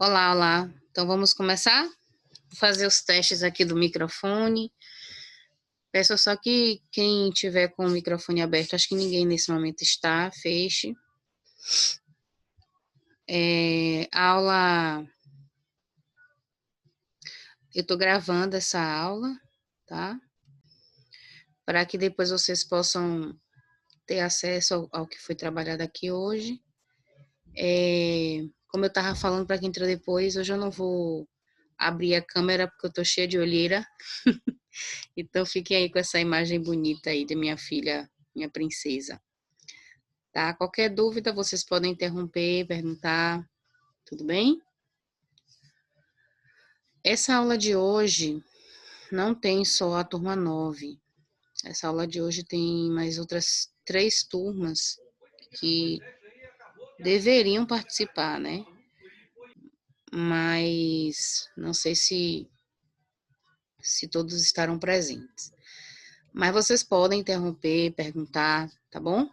Olá, olá. Então vamos começar? Vou fazer os testes aqui do microfone. Peço só que quem tiver com o microfone aberto, acho que ninguém nesse momento está, feche. Aula. Eu estou gravando essa aula, tá? Para que depois vocês possam ter acesso ao que foi trabalhado aqui hoje. Como eu estava falando para quem entrou depois, hoje eu não vou abrir a câmera porque eu estou cheia de olheira. Então fiquem aí com essa imagem bonita aí da minha filha, minha princesa. Tá? Qualquer dúvida, vocês podem interromper, perguntar, tudo bem? Essa aula de hoje não tem só a turma 9. Essa aula de hoje tem mais outras 3 turmas que deveriam participar, né? Mas não sei se todos estarão presentes. Mas vocês podem interromper, perguntar, tá bom?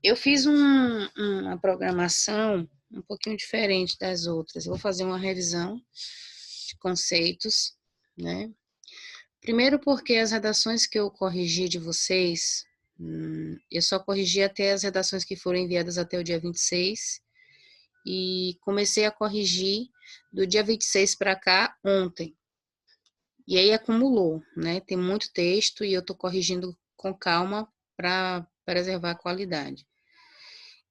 Eu fiz uma programação um pouquinho diferente das outras. Eu vou fazer uma revisão de conceitos, né? Primeiro porque as redações que eu corrigi de vocês, eu só corrigi até as redações que foram enviadas até o dia 26 e comecei a corrigir do dia 26 para cá ontem. E aí acumulou, né? Tem muito texto e eu estou corrigindo com calma para preservar a qualidade.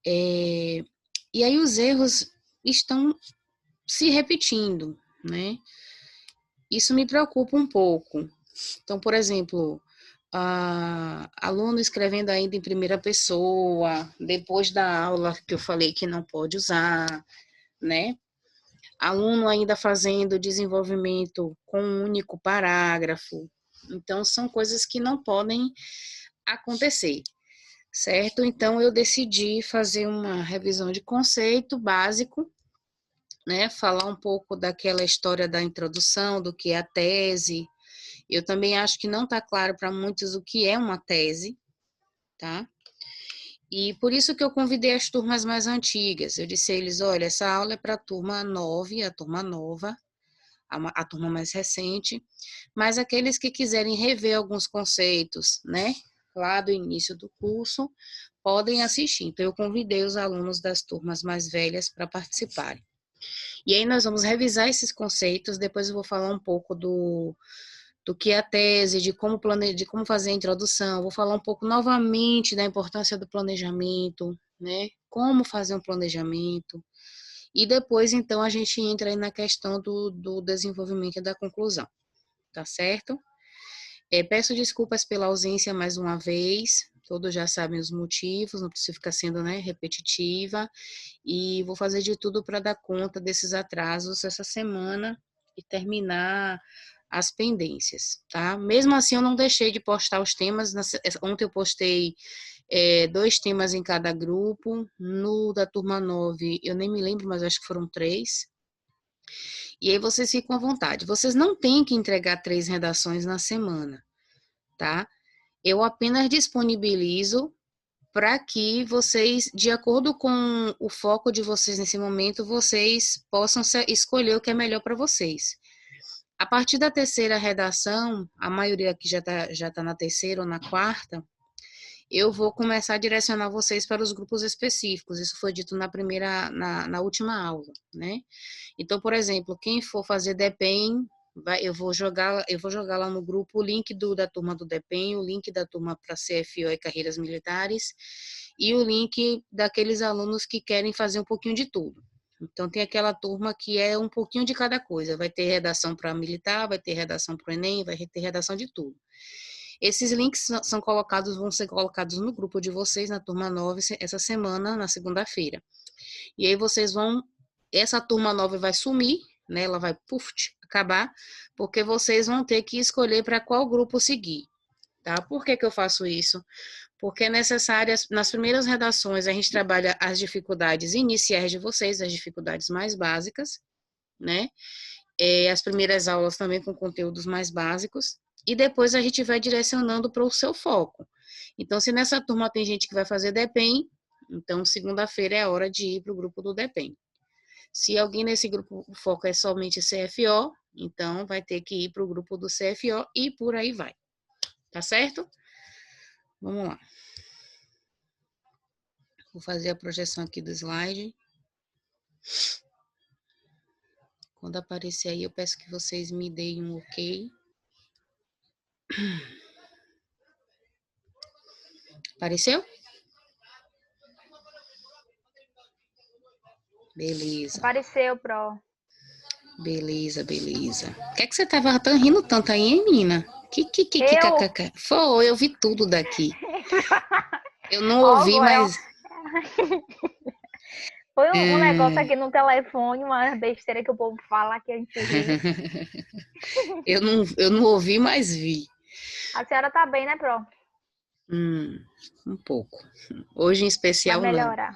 E aí os erros estão se repetindo, né? Isso me preocupa um pouco. Então, por exemplo, aluno escrevendo ainda em primeira pessoa, depois da aula que eu falei que não pode usar, né? Aluno ainda fazendo desenvolvimento com um único parágrafo. Então, são coisas que não podem acontecer, certo? Então, eu decidi fazer uma revisão de conceito básico, né? Falar um pouco daquela história da introdução, do que é a tese. Eu também acho que não está claro para muitos o que é uma tese, tá? E por isso que eu convidei as turmas mais antigas. Eu disse a eles, olha, essa aula é para a turma 9, a turma nova, a turma mais recente, mas aqueles que quiserem rever alguns conceitos, né, lá do início do curso, podem assistir. Então, eu convidei os alunos das turmas mais velhas para participarem. E aí nós vamos revisar esses conceitos, depois eu vou falar um pouco do que é a tese, de como fazer a introdução, vou falar um pouco novamente da importância do planejamento, né? Como fazer um planejamento. E depois, então, a gente entra aí na questão do desenvolvimento e da conclusão, tá certo? Peço desculpas pela ausência mais uma vez, todos já sabem os motivos, não preciso ficar sendo, né, repetitiva, e vou fazer de tudo para dar conta desses atrasos essa semana e terminar as pendências, tá? Mesmo assim, eu não deixei de postar os temas. Ontem eu postei 2 temas em cada grupo. No da turma 9, eu nem me lembro, mas acho que foram 3. E aí vocês ficam à vontade. Vocês não têm que entregar 3 redações na semana, tá? Eu apenas disponibilizo para que vocês, de acordo com o foco de vocês nesse momento, vocês possam escolher o que é melhor para vocês. A partir da terceira redação, a maioria aqui já tá na terceira ou na quarta, eu vou começar a direcionar vocês para os grupos específicos. Isso foi dito na última aula, né? Então, por exemplo, quem for fazer DEPEN, eu vou jogar lá no grupo o link da turma do DEPEN, o link da turma para CFO e carreiras militares, e o link daqueles alunos que querem fazer um pouquinho de tudo. Então, tem aquela turma que é um pouquinho de cada coisa. Vai ter redação para militar, vai ter redação para o Enem, vai ter redação de tudo. Esses links vão ser colocados no grupo de vocês, na turma 9, essa semana, na segunda-feira. E aí essa turma 9 vai sumir, né? Ela vai, acabar, porque vocês vão ter que escolher para qual grupo seguir, tá? Por que eu faço isso? Porque é necessário, nas primeiras redações, a gente trabalha as dificuldades iniciais de vocês, as dificuldades mais básicas, né? As primeiras aulas também com conteúdos mais básicos, e depois a gente vai direcionando para o seu foco. Então, se nessa turma tem gente que vai fazer DEPEN, então segunda-feira é a hora de ir para o grupo do DEPEN. Se alguém nesse grupo o foco é somente CFO, então vai ter que ir para o grupo do CFO e por aí vai. Tá certo? Vamos lá. Vou fazer a projeção aqui do slide. Quando aparecer aí, eu peço que vocês me deem um ok. Apareceu? Beleza. Apareceu, Pro. Beleza, beleza. O que é que você tava tão rindo tanto aí, hein, menina? Eu? Foi, eu vi tudo daqui. Eu não Ó, ouvi, mas... foi um negócio aqui no telefone, uma besteira que o povo fala que a gente ri. eu não ouvi, mas vi. A senhora tá bem, né, Pro? Um pouco. Hoje em Vai especial, não. melhorar.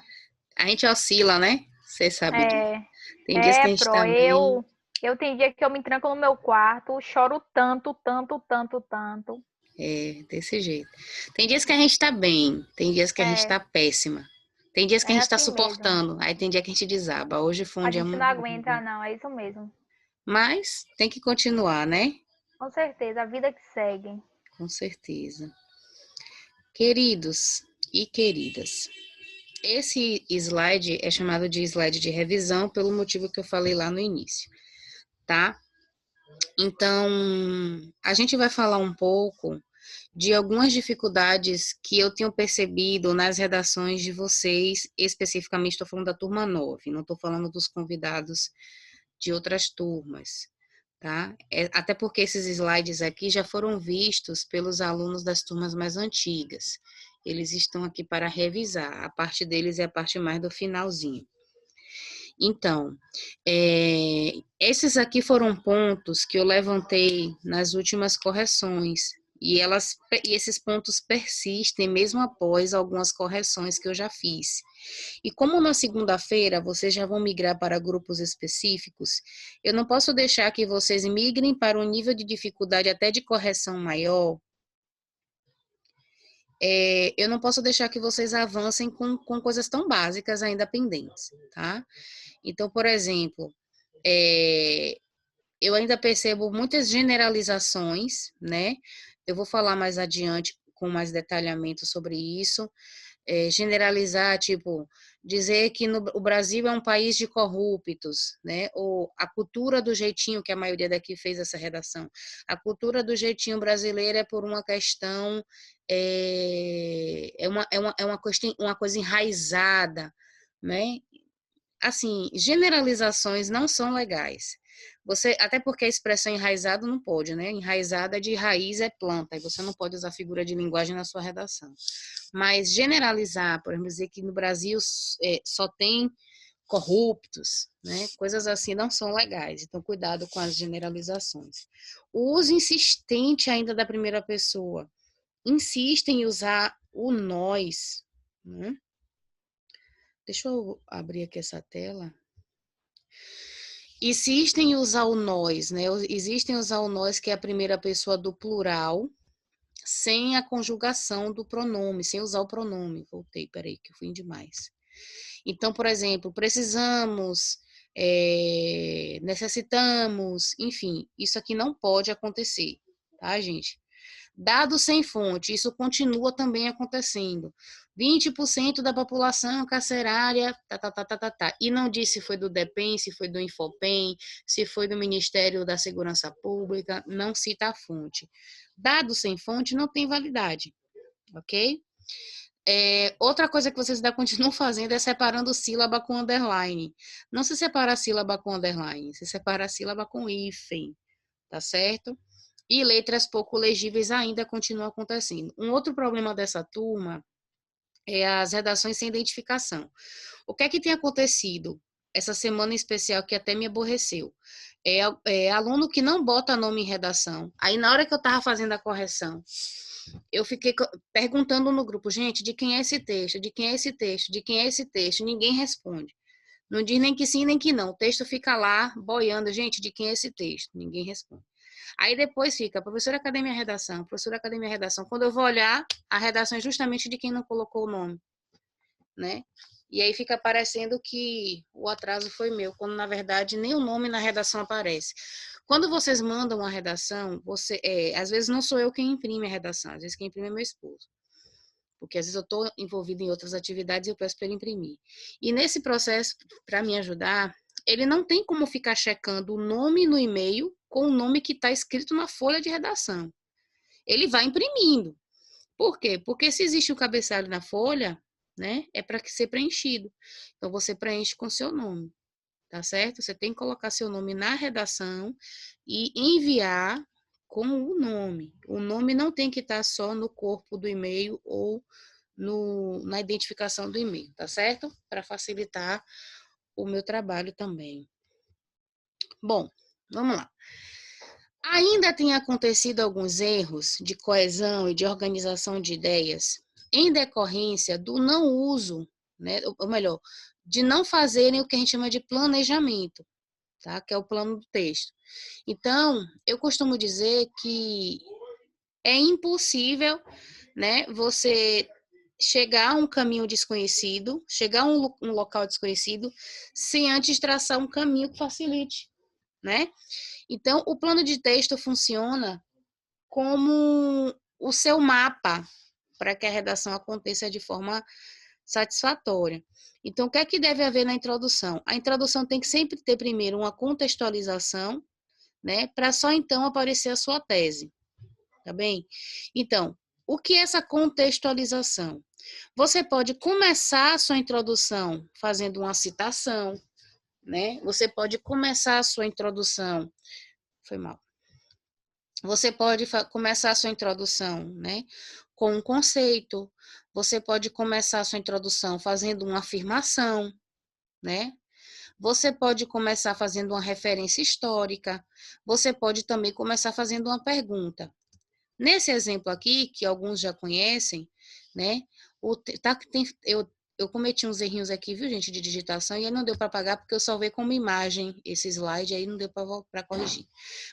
A gente oscila, né? Você sabe disso. É, Tem dias que a gente Pro, tá bem, eu tenho dia que eu me tranco no meu quarto, choro tanto, tanto, tanto, tanto. desse jeito. Tem dias que a gente tá bem, tem dias que a gente É, tá péssima. Tem dias que a é gente tá assim mesmo. suportando, aí tem dia que a gente desaba. Hoje foi um A dia gente não muito aguenta, ruim. não, é isso mesmo. Mas tem que continuar, né? Com certeza, a vida que segue. Com certeza. Queridos e queridas, esse slide é chamado de slide de revisão pelo motivo que eu falei lá no início, tá? Então, a gente vai falar um pouco de algumas dificuldades que eu tenho percebido nas redações de vocês, especificamente estou falando da turma 9, não estou falando dos convidados de outras turmas, tá? Até porque esses slides aqui já foram vistos pelos alunos das turmas mais antigas. Eles estão aqui para revisar, a parte deles é a parte mais do finalzinho. Então, esses aqui foram pontos que eu levantei nas últimas correções, e esses pontos persistem mesmo após algumas correções que eu já fiz. E como na segunda-feira vocês já vão migrar para grupos específicos, eu não posso deixar que vocês migrem para um nível de dificuldade até de correção maior. Eu não posso deixar que vocês avancem com coisas tão básicas ainda pendentes, tá? Então, por exemplo, eu ainda percebo muitas generalizações, né? Eu vou falar mais adiante com mais detalhamento sobre isso. Generalizar, tipo, dizer que o Brasil é um país de corruptos, né? Ou a cultura do jeitinho, que a maioria daqui fez essa redação. A cultura do jeitinho brasileira é por uma questão, uma coisa enraizada, né? Assim, generalizações não são legais. Até porque a expressão enraizado não pode, né? Enraizada de raiz é planta, e você não pode usar figura de linguagem na sua redação. Mas generalizar, por exemplo, dizer que no Brasil só tem corruptos, né? Coisas assim não são legais. Então, cuidado com as generalizações. O uso insistente ainda da primeira pessoa. Insiste em usar o nós, né? Deixa eu abrir aqui essa tela. Existem usar o nós, né? Existem usar o nós, que é a primeira pessoa do plural, sem a conjugação do pronome, sem usar o pronome. Voltei, peraí, que eu fui demais. Então, por exemplo, precisamos, necessitamos, enfim, isso aqui não pode acontecer, tá, gente? Dados sem fonte, isso continua também acontecendo. 20% da população carcerária, tá. E não diz se foi do DEPEN, se foi do Infopem, se foi do Ministério da Segurança Pública, não cita a fonte. Dados sem fonte não tem validade, ok? Outra coisa que vocês ainda continuam fazendo é separando sílaba com underline. Não se separa a sílaba com underline, se separa a sílaba com hífen, tá certo? E letras pouco legíveis ainda continuam acontecendo. Um outro problema dessa turma é as redações sem identificação. O que é que tem acontecido essa semana em especial que até me aborreceu? Aluno que não bota nome em redação. Aí, na hora que eu estava fazendo a correção, eu fiquei perguntando no grupo, gente, de quem é esse texto? De quem é esse texto? De quem é esse texto? Ninguém responde. Não diz nem que sim, nem que não. O texto fica lá, boiando. Gente, de quem é esse texto? Ninguém responde. Aí depois fica, professora, cadê minha redação? Professora, cadê minha redação? Quando eu vou olhar, a redação é justamente de quem não colocou o nome. né? E aí fica parecendo que o atraso foi meu, quando na verdade nem o nome na redação aparece. Quando vocês mandam uma redação, às vezes não sou eu quem imprime a redação, às vezes quem imprime é meu esposo. Porque às vezes eu estou envolvida em outras atividades e eu peço para ele imprimir. E nesse processo, para me ajudar, ele não tem como ficar checando o nome no e-mail com o nome que está escrito na folha de redação. Ele vai imprimindo. Por quê? Porque se existe o cabeçalho na folha, né, é para ser preenchido. Então, você preenche com seu nome, tá certo? Você tem que colocar seu nome na redação e enviar com o nome. O nome não tem que estar só no corpo do e-mail ou na identificação do e-mail, tá certo? Para facilitar o meu trabalho também. Bom, vamos lá. Ainda tem acontecido alguns erros de coesão e de organização de ideias em decorrência do não uso, né, ou melhor, de não fazerem o que a gente chama de planejamento, tá? Que é o plano do texto. Então, eu costumo dizer que é impossível, né, você chegar a um caminho desconhecido, chegar a um local desconhecido, sem antes traçar um caminho que facilite, né? Então, o plano de texto funciona como o seu mapa para que a redação aconteça de forma satisfatória. Então, o que é que deve haver na introdução? A introdução tem que sempre ter primeiro uma contextualização, né, para só então aparecer a sua tese, tá bem? Então, o que é essa contextualização? Você pode começar a sua introdução fazendo uma citação, né? Você pode começar a sua introdução, foi mal. Você pode começar a sua introdução, né, com um conceito. Você pode começar a sua introdução fazendo uma afirmação, né? Você pode começar fazendo uma referência histórica. Você pode também começar fazendo uma pergunta. Nesse exemplo aqui, que alguns já conhecem, né? Eu cometi uns errinhos aqui, viu, gente, de digitação, e aí não deu para apagar porque eu salvei como imagem esse slide, aí não deu para corrigir.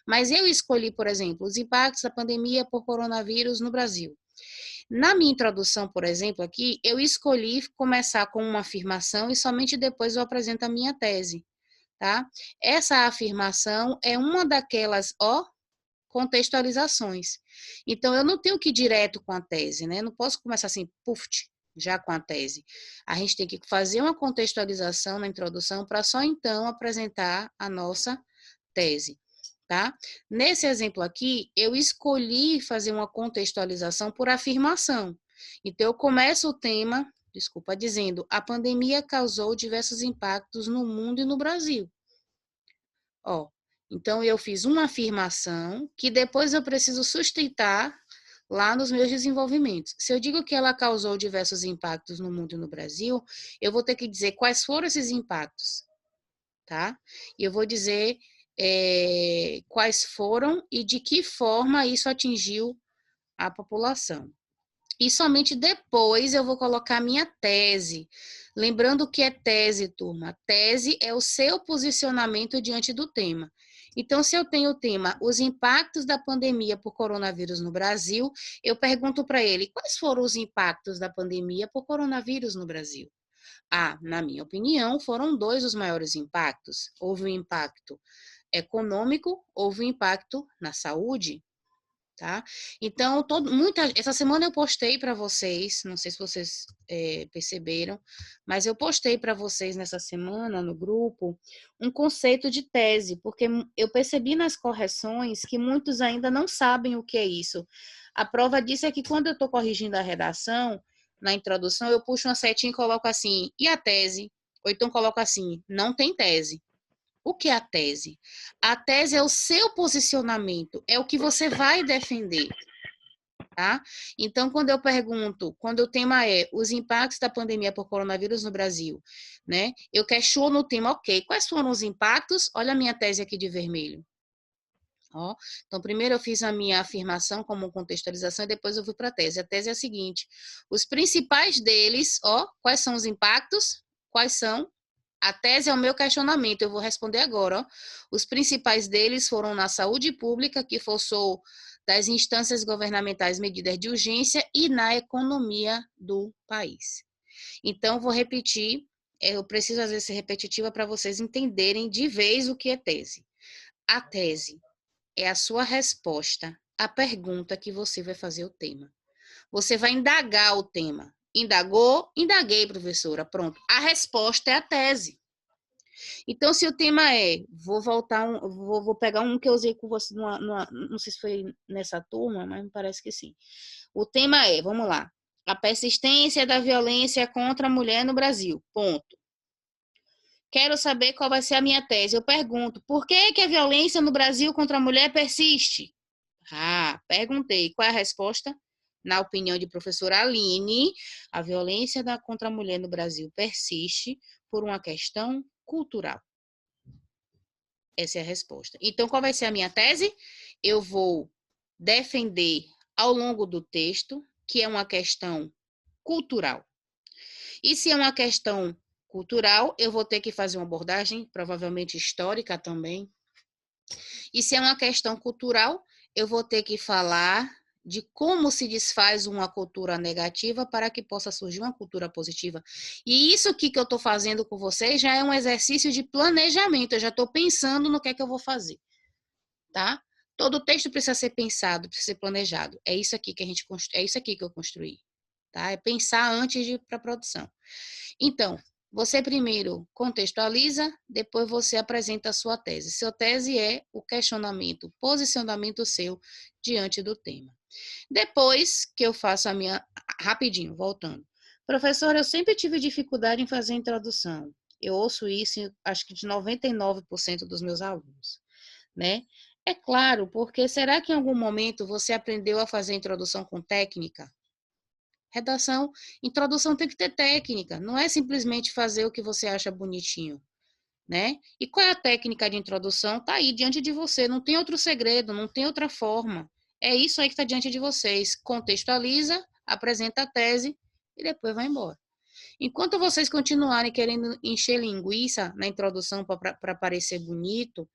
Mas eu escolhi, por exemplo, os impactos da pandemia por coronavírus no Brasil. Na minha introdução, por exemplo, aqui, eu escolhi começar com uma afirmação e somente depois eu apresento a minha tese, tá? Essa afirmação é uma daquelas, contextualizações. Então, eu não tenho que ir direto com a tese, né? Não posso começar assim, já com a tese. A gente tem que fazer uma contextualização na introdução para só então apresentar a nossa tese, tá? Nesse exemplo aqui, eu escolhi fazer uma contextualização por afirmação. Então, eu começo o tema, dizendo: a pandemia causou diversos impactos no mundo e no Brasil. Então, eu fiz uma afirmação que depois eu preciso sustentar lá nos meus desenvolvimentos. Se eu digo que ela causou diversos impactos no mundo e no Brasil, eu vou ter que dizer quais foram esses impactos, tá? E eu vou dizer quais foram e de que forma isso atingiu a população. E somente depois eu vou colocar a minha tese. Lembrando o que é tese, turma. Tese é o seu posicionamento diante do tema. Então, se eu tenho o tema os impactos da pandemia por coronavírus no Brasil, eu pergunto para ele, quais foram os impactos da pandemia por coronavírus no Brasil? Na minha opinião, foram dois os maiores impactos. Houve um impacto econômico, houve um impacto na saúde, tá? Então, essa semana eu postei para vocês, não sei se vocês perceberam, mas eu postei para vocês nessa semana no grupo um conceito de tese, porque eu percebi nas correções que muitos ainda não sabem o que é isso. A prova disso é que quando eu estou corrigindo a redação, na introdução, eu puxo uma setinha e coloco assim, e a tese? Ou então coloco assim, não tem tese. O que é a tese? A tese é o seu posicionamento, é o que você vai defender, tá? Então, quando eu pergunto, quando o tema é os impactos da pandemia por coronavírus no Brasil, né? Eu questiono o tema, ok, quais foram os impactos? Olha a minha tese aqui de vermelho. Então, primeiro eu fiz a minha afirmação como contextualização e depois eu fui para a tese. A tese é a seguinte, os principais deles, quais são os impactos? Quais são? A tese é o meu questionamento, eu vou responder agora. Os principais deles foram na saúde pública, que forçou das instâncias governamentais medidas de urgência, e na economia do país. Então, vou repetir, eu preciso às vezes ser repetitiva para vocês entenderem de vez o que é tese. A tese é a sua resposta à pergunta que você vai fazer o tema. Você vai indagar o tema. Indagou? Indaguei, professora. Pronto. A resposta é a tese. Então, se o tema é, vou pegar um que eu usei com você, não sei se foi nessa turma, mas me parece que sim. O tema é, vamos lá, a persistência da violência contra a mulher no Brasil. Ponto. Quero saber qual vai ser a minha tese. Eu pergunto, por que a violência no Brasil contra a mulher persiste? Perguntei. Qual é a resposta? Na opinião de professora Aline, a violência contra a mulher no Brasil persiste por uma questão cultural. Essa é a resposta. Então, qual vai ser a minha tese? Eu vou defender ao longo do texto que é uma questão cultural. E se é uma questão cultural, eu vou ter que fazer uma abordagem, provavelmente histórica também. E se é uma questão cultural, eu vou ter que falar de como se desfaz uma cultura negativa para que possa surgir uma cultura positiva. E isso aqui que eu estou fazendo com vocês já é um exercício de planejamento. Eu já estou pensando no que é que eu vou fazer, tá? Todo texto precisa ser pensado, precisa ser planejado. É isso aqui que é isso aqui que eu construí, tá? É pensar antes de ir para a produção. Então, você primeiro contextualiza, depois você apresenta a sua tese. Sua tese é o questionamento, o posicionamento seu diante do tema. Depois que eu faço a minha... Rapidinho, voltando. Professora, eu sempre tive dificuldade em fazer introdução. Eu ouço isso, acho que de 99% dos meus alunos, né? É claro, porque será que em algum momento você aprendeu a fazer introdução com técnica? Redação, introdução tem que ter técnica, não é simplesmente fazer o que você acha bonitinho, né? E qual é a técnica de introdução? Tá aí diante de você, não tem outro segredo, não tem outra forma. É isso aí que está diante de vocês. Contextualiza, apresenta a tese e depois vai embora. Enquanto vocês continuarem querendo encher linguiça na introdução para parecer bonito,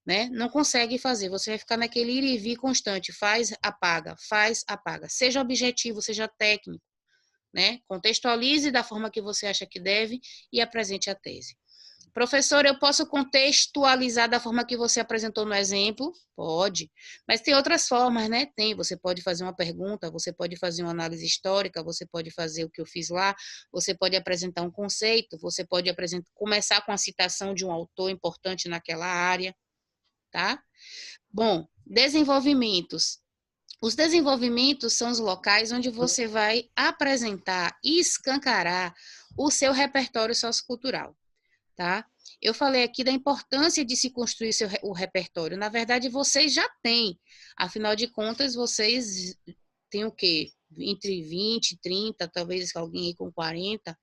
né? Não consegue fazer, você vai ficar naquele ir e vir constante, faz, apaga, faz, apaga. Seja objetivo, seja técnico, né? Contextualize da forma que você acha que deve e apresente a tese. Professor, eu posso contextualizar da forma que você apresentou no exemplo? Pode, mas tem outras formas, né? Tem, você pode fazer uma pergunta, você pode fazer uma análise histórica, você pode fazer o que eu fiz lá, você pode apresentar um conceito, você pode começar com a citação de um autor importante naquela área, tá? Bom, desenvolvimentos. Os desenvolvimentos são os locais onde você vai apresentar e escancarar o seu repertório sociocultural, tá? Eu falei aqui da importância de se construir o repertório. Na verdade, vocês já têm. Afinal de contas, vocês têm o quê? Entre 20, 30, talvez alguém aí com 40,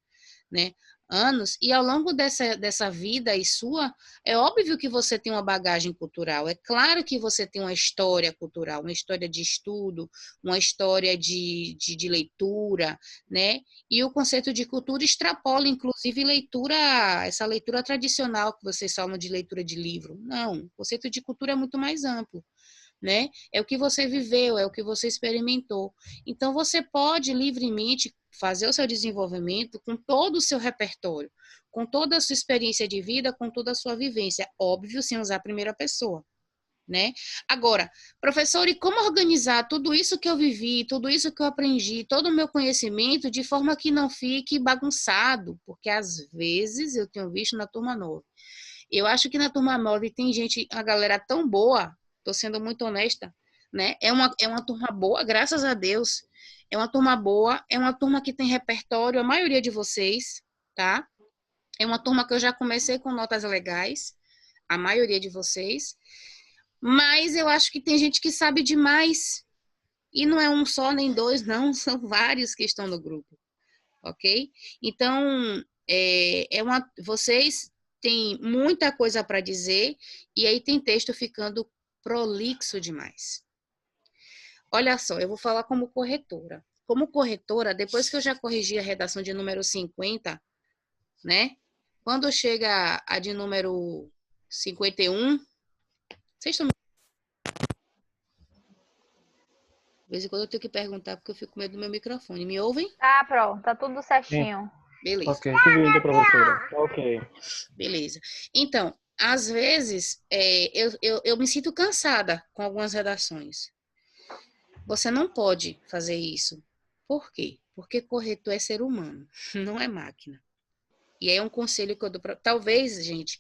né, anos, e ao longo dessa vida aí sua, é óbvio que você tem uma bagagem cultural, é claro que você tem uma história cultural, uma história de estudo, uma história de leitura, né, e o conceito de cultura extrapola, inclusive, essa leitura tradicional que vocês falam de leitura de livro. Não, o conceito de cultura é muito mais amplo, né? É o que você viveu, é o que você experimentou. Então, você pode livremente fazer o seu desenvolvimento com todo o seu repertório, com toda a sua experiência de vida, com toda a sua vivência. Óbvio, sem usar a primeira pessoa, né? Agora, professor, e como organizar tudo isso que eu vivi, tudo isso que eu aprendi, todo o meu conhecimento, de forma que não fique bagunçado? Porque, às vezes, eu tenho visto na turma 9. Eu acho que na turma 9 tem gente, a galera tão boa, tô sendo muito honesta, né? É uma turma boa, graças a Deus. É uma turma boa, é uma turma que tem repertório, a maioria de vocês, tá? É uma turma que eu já comecei com notas legais, a maioria de vocês. Mas eu acho que tem gente que sabe demais. E não é um só nem dois, não, são vários que estão no grupo, ok? Então, vocês têm muita coisa para dizer e aí tem texto ficando prolixo demais. Olha só, eu vou falar como corretora. Como corretora, depois que eu já corrigi a redação de número 50, né? Quando chega a de número 51, vocês estão... De vez em quando eu tenho que perguntar porque eu fico com medo do meu microfone. Me ouvem? Tá, pronto, tá tudo certinho. Beleza. Ok, ouvindo, professora. Ok. Beleza. Então, às vezes, eu me sinto cansada com algumas redações. Você não pode fazer isso. Por quê? Porque corretor é ser humano, não é máquina. E aí é um conselho que eu dou para... Talvez, gente,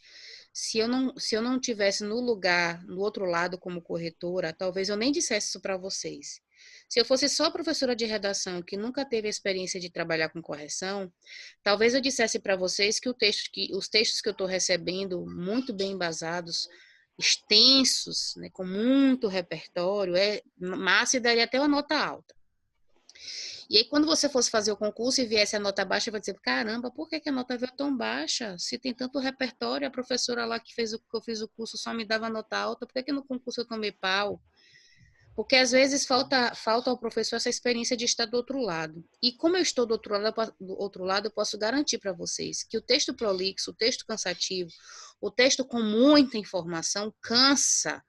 se eu não tivesse no lugar, no outro lado como corretora, talvez eu nem dissesse isso para vocês. Se eu fosse só professora de redação que nunca teve a experiência de trabalhar com correção, talvez eu dissesse para vocês que os textos que eu estou recebendo, muito bem embasados, extensos, né, com muito repertório, massa e daria até uma nota alta. E aí, quando você fosse fazer o concurso e viesse a nota baixa, vai dizer, caramba, por que a nota veio tão baixa? Se tem tanto repertório, a professora lá que eu fiz o curso só me dava nota alta, por que no concurso eu tomei pau? Porque às vezes falta ao professor essa experiência de estar do outro lado. E como eu estou do outro lado, eu posso garantir para vocês que o texto prolixo, o texto cansativo, o texto com muita informação cansa.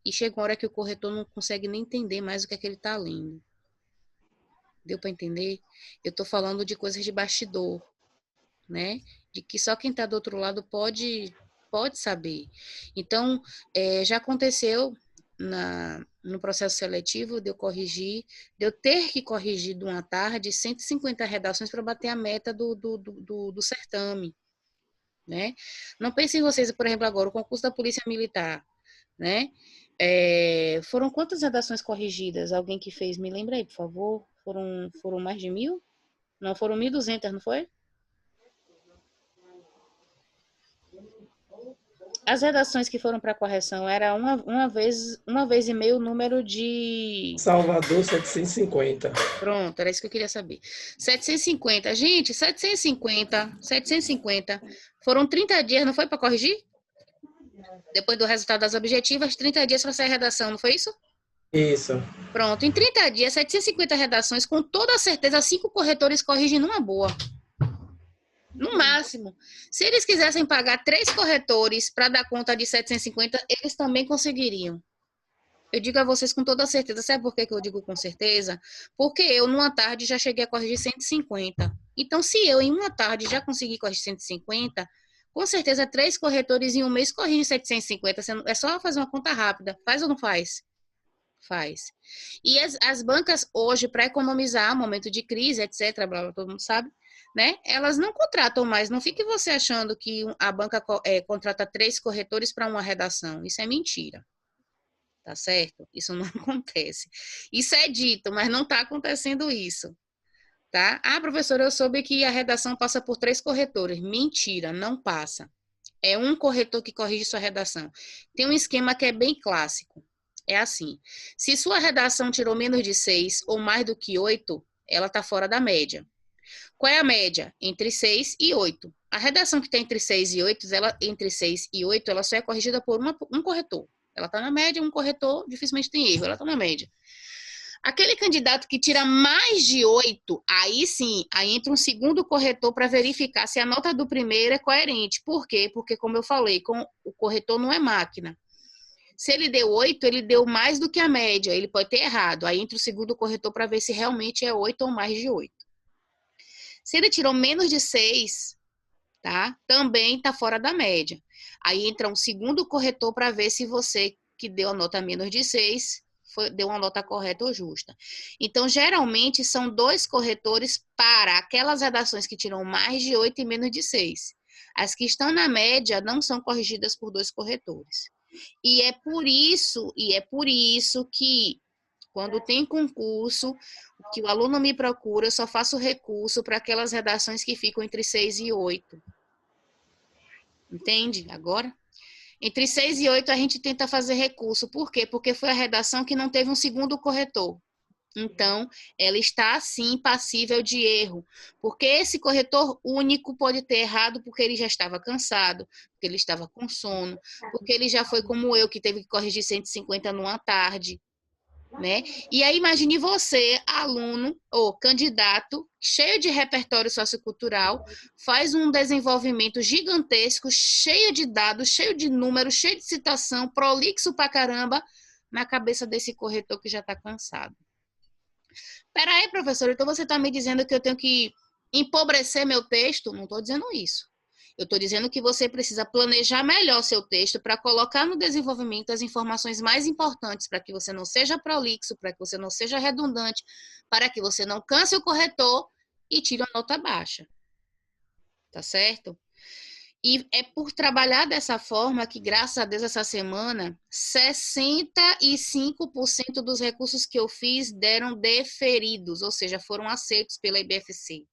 E chega uma hora que o corretor não consegue nem entender mais o que é que ele está lendo. Deu para entender? Eu estou falando de coisas de bastidor, né? De que só quem está do outro lado pode saber. Então, já aconteceu no processo seletivo de eu corrigir, de eu ter que corrigir de uma tarde 150 redações para bater a meta do certame, né? Não pensem vocês, por exemplo, agora, o concurso da Polícia Militar, né? Foram quantas redações corrigidas? Alguém que fez, me lembra aí, por favor? Foram mais de 1.000? Não, foram 1.200, não foi? As redações que foram para correção era uma vez e meio o número de... Salvador 750. Pronto, era isso que eu queria saber. 750. Gente, 750. Foram 30 dias, não foi para corrigir? Depois do resultado das objetivas, 30 dias para sair a redação, não foi isso? Isso. Pronto, em 30 dias, 750 redações, com toda certeza, 5 corretores corrigem numa boa. No máximo. Se eles quisessem pagar 3 corretores para dar conta de 750, eles também conseguiriam. Eu digo a vocês com toda certeza. Sabe por que eu digo com certeza? Porque eu, numa tarde, já cheguei a corrigir 150. Então, se eu, em uma tarde, já consegui corrigir 150, com certeza, 3 corretores em um mês corrigem 750. É só fazer uma conta rápida. Faz ou não faz? Faz. E as bancas hoje, para economizar, momento de crise, etc., blá, blá, todo mundo sabe, né? Elas não contratam mais. Não fique você achando que a banca contrata 3 corretores para uma redação. Isso é mentira. Tá certo? Isso não acontece. Isso é dito, mas não está acontecendo isso. Tá? Ah, professora, eu soube que a redação passa por 3 corretores. Mentira, não passa. É um corretor que corrige sua redação. Tem um esquema que é bem clássico. É assim, se sua redação tirou menos de 6 ou mais do que 8, ela está fora da média. Qual é a média? Entre 6 e 8. A redação que está entre 6 e 8, ela só é corrigida por um corretor. Ela está na média, um corretor dificilmente tem erro, ela está na média. Aquele candidato que tira mais de 8, aí sim, aí entra um segundo corretor para verificar se a nota do primeiro é coerente. Por quê? Porque, como eu falei, o corretor não é máquina. Se ele deu 8, ele deu mais do que a média. Ele pode ter errado. Aí entra o segundo corretor para ver se realmente é 8 ou mais de 8. Se ele tirou menos de 6, tá? Também está fora da média. Aí entra um segundo corretor para ver se você que deu a nota menos de 6 deu uma nota correta ou justa. Então, geralmente, são 2 corretores para aquelas redações que tiram mais de 8 e menos de 6. As que estão na média não são corrigidas por 2 corretores. E é por isso que, quando tem concurso, que o aluno me procura, eu só faço recurso para aquelas redações que ficam entre 6 e 8. Entende? Agora? Entre 6 e 8 a gente tenta fazer recurso. Por quê? Porque foi a redação que não teve um segundo corretor. Então, ela está, sim, passível de erro. Porque esse corretor único pode ter errado porque ele já estava cansado, porque ele estava com sono, porque ele já foi como eu, que teve que corrigir 150 numa tarde, né? E aí, imagine você, aluno ou candidato, cheio de repertório sociocultural, faz um desenvolvimento gigantesco, cheio de dados, cheio de números, cheio de citação, prolixo pra caramba, na cabeça desse corretor que já está cansado. Peraí, professor, então você está me dizendo que eu tenho que empobrecer meu texto? Não estou dizendo isso. Eu estou dizendo que você precisa planejar melhor seu texto para colocar no desenvolvimento as informações mais importantes para que você não seja prolixo, para que você não seja redundante, para que você não canse o corretor e tire uma nota baixa. Tá certo? E é por trabalhar dessa forma que, graças a Deus, essa semana, 65% dos recursos que eu fiz deram deferidos, ou seja, foram aceitos pela IBFC.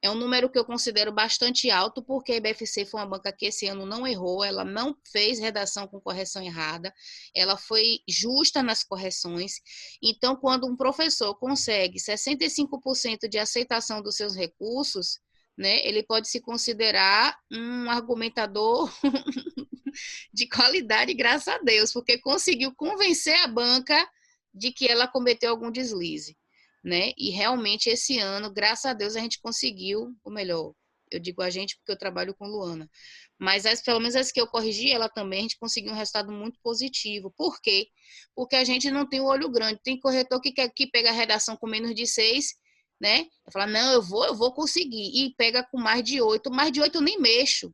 É um número que eu considero bastante alto, porque a IBFC foi uma banca que esse ano não errou, ela não fez redação com correção errada, ela foi justa nas correções. Então, quando um professor consegue 65% de aceitação dos seus recursos, né, ele pode se considerar um argumentador de qualidade, graças a Deus, porque conseguiu convencer a banca de que ela cometeu algum deslize. Né? E realmente esse ano, graças a Deus, a gente conseguiu, ou melhor, eu digo a gente porque eu trabalho com Luana, mas pelo menos as que eu corrigi, ela também, a gente conseguiu um resultado muito positivo. Por quê? Porque a gente não tem o olho grande. Tem corretor que pega a redação com menos de 6, né? Fala, não, eu vou conseguir. E pega com mais de 8. Mais de 8 eu nem mexo.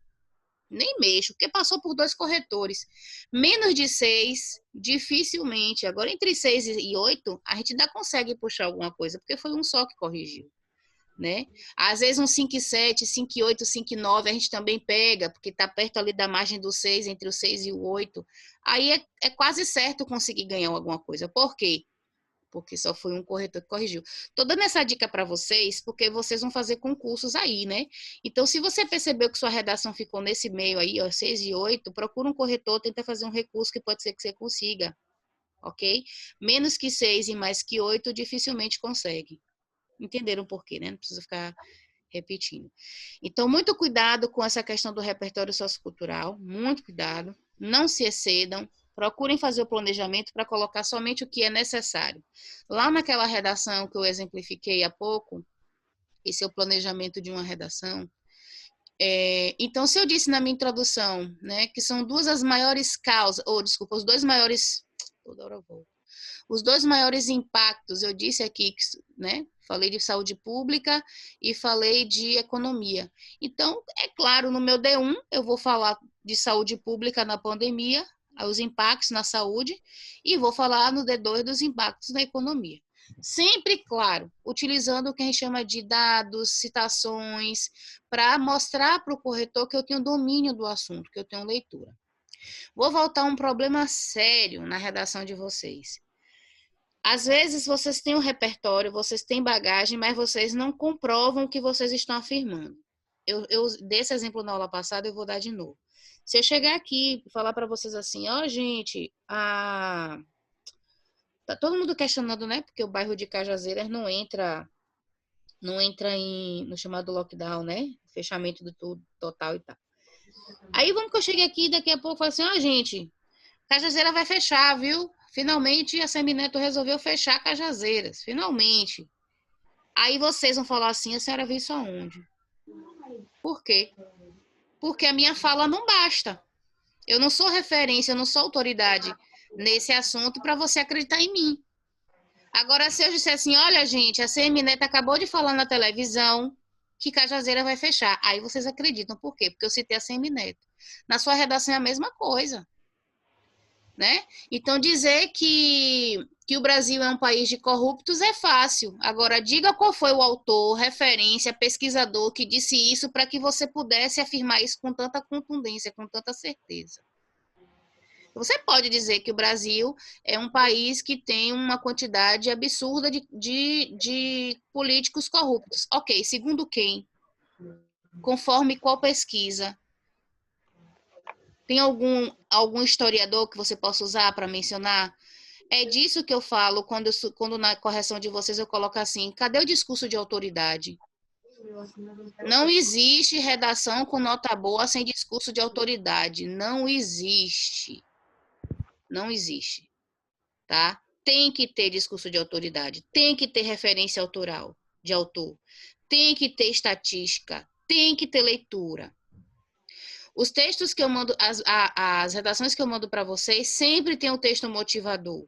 Nem mexo, porque passou por 2 corretores. Menos de 6, dificilmente. Agora, entre 6 e 8, a gente ainda consegue puxar alguma coisa, porque foi um só que corrigiu, né? Às vezes um 5,7, 5,8, 5,9 a gente também pega, porque está perto ali da margem do 6, entre o 6 e o 8. Aí é quase certo conseguir ganhar alguma coisa. Por quê? Porque só foi um corretor que corrigiu. Tô dando essa dica para vocês, porque vocês vão fazer concursos aí, né? Então, se você percebeu que sua redação ficou nesse meio aí, ó, 6 e 8, procura um corretor, tenta fazer um recurso que pode ser que você consiga, ok? Menos que 6 e mais que 8, dificilmente consegue. Entenderam por quê, né? Não precisa ficar repetindo. Então, muito cuidado com essa questão do repertório sociocultural, muito cuidado, não se excedam, procurem fazer o planejamento para colocar somente o que é necessário. Lá naquela redação que eu exemplifiquei há pouco, esse é o planejamento de uma redação. Então, se eu disse na minha introdução, né, que são duas as maiores causas, os dois maiores, toda hora eu volto. Os 2 maiores impactos, eu disse aqui, né? Falei de saúde pública e falei de economia. Então, é claro, no meu D1, eu vou falar de saúde pública na pandemia, os impactos na saúde, e vou falar no D2 dos impactos na economia. Sempre, claro, utilizando o que a gente chama de dados, citações, para mostrar para o corretor que eu tenho domínio do assunto, que eu tenho leitura. Vou voltar a um problema sério na redação de vocês. Às vezes vocês têm um repertório, vocês têm bagagem, mas vocês não comprovam o que vocês estão afirmando. Eu dei esse exemplo na aula passada, eu vou dar de novo. Se eu chegar aqui e falar para vocês assim, ó, gente, tá todo mundo questionando, né? Porque o bairro de Cajazeiras não entra no chamado lockdown, né? Fechamento do tudo total e tal. Aí vamos que eu chegue aqui daqui a pouco e falo assim, ó, gente, Cajazeira vai fechar, viu? Finalmente a Semineto resolveu fechar Cajazeiras, finalmente. Aí vocês vão falar assim, a senhora viu isso aonde? Por quê? Porque a minha fala não basta. Eu não sou referência, eu não sou autoridade nesse assunto para você acreditar em mim. Agora, se eu disser assim, olha, gente, a Semineto acabou de falar na televisão que Cajazeira vai fechar. Aí vocês acreditam. Por quê? Porque eu citei a Semineto. Na sua redação é a mesma coisa. Né? Então, dizer que o Brasil é um país de corruptos é fácil. Agora, diga qual foi o autor, referência, pesquisador que disse isso para que você pudesse afirmar isso com tanta contundência, com tanta certeza. Você pode dizer que o Brasil é um país que tem uma quantidade absurda de políticos corruptos. Ok, segundo quem? Conforme qual pesquisa? Tem algum historiador que você possa usar para mencionar? É disso que eu falo quando na correção de vocês eu coloco assim, cadê o discurso de autoridade? Não existe redação com nota boa sem discurso de autoridade. Não existe. Não existe. Tá? Tem que ter discurso de autoridade. Tem que ter referência autoral, de autor. Tem que ter estatística. Tem que ter leitura. Os textos que eu mando, as redações que eu mando para vocês, sempre tem um texto motivador.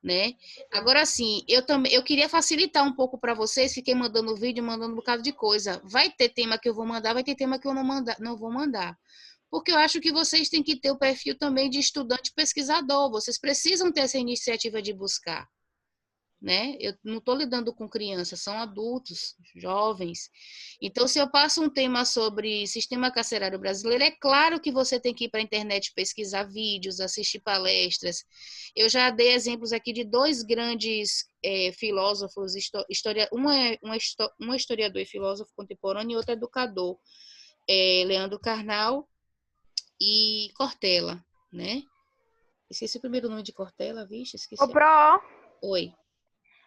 né? Agora, assim, eu queria facilitar um pouco para vocês, fiquei mandando vídeo, mandando um bocado de coisa. Vai ter tema que eu vou mandar, vai ter tema que eu não vou mandar. Porque eu acho que vocês têm que ter o perfil também de estudante pesquisador, vocês precisam ter essa iniciativa de buscar, né? Eu não estou lidando com crianças, são adultos, jovens. Então, se eu passo um tema sobre sistema carcerário brasileiro, é claro que você tem que ir para a internet pesquisar vídeos, assistir palestras. Eu já dei exemplos aqui de dois grandes filósofos, um historiador e filósofo contemporâneo e outro educador, Leandro Carnal e Cortella, né? Esqueci o primeiro nome de Cortella, vixe, esqueci. Ô, Pro, Oi,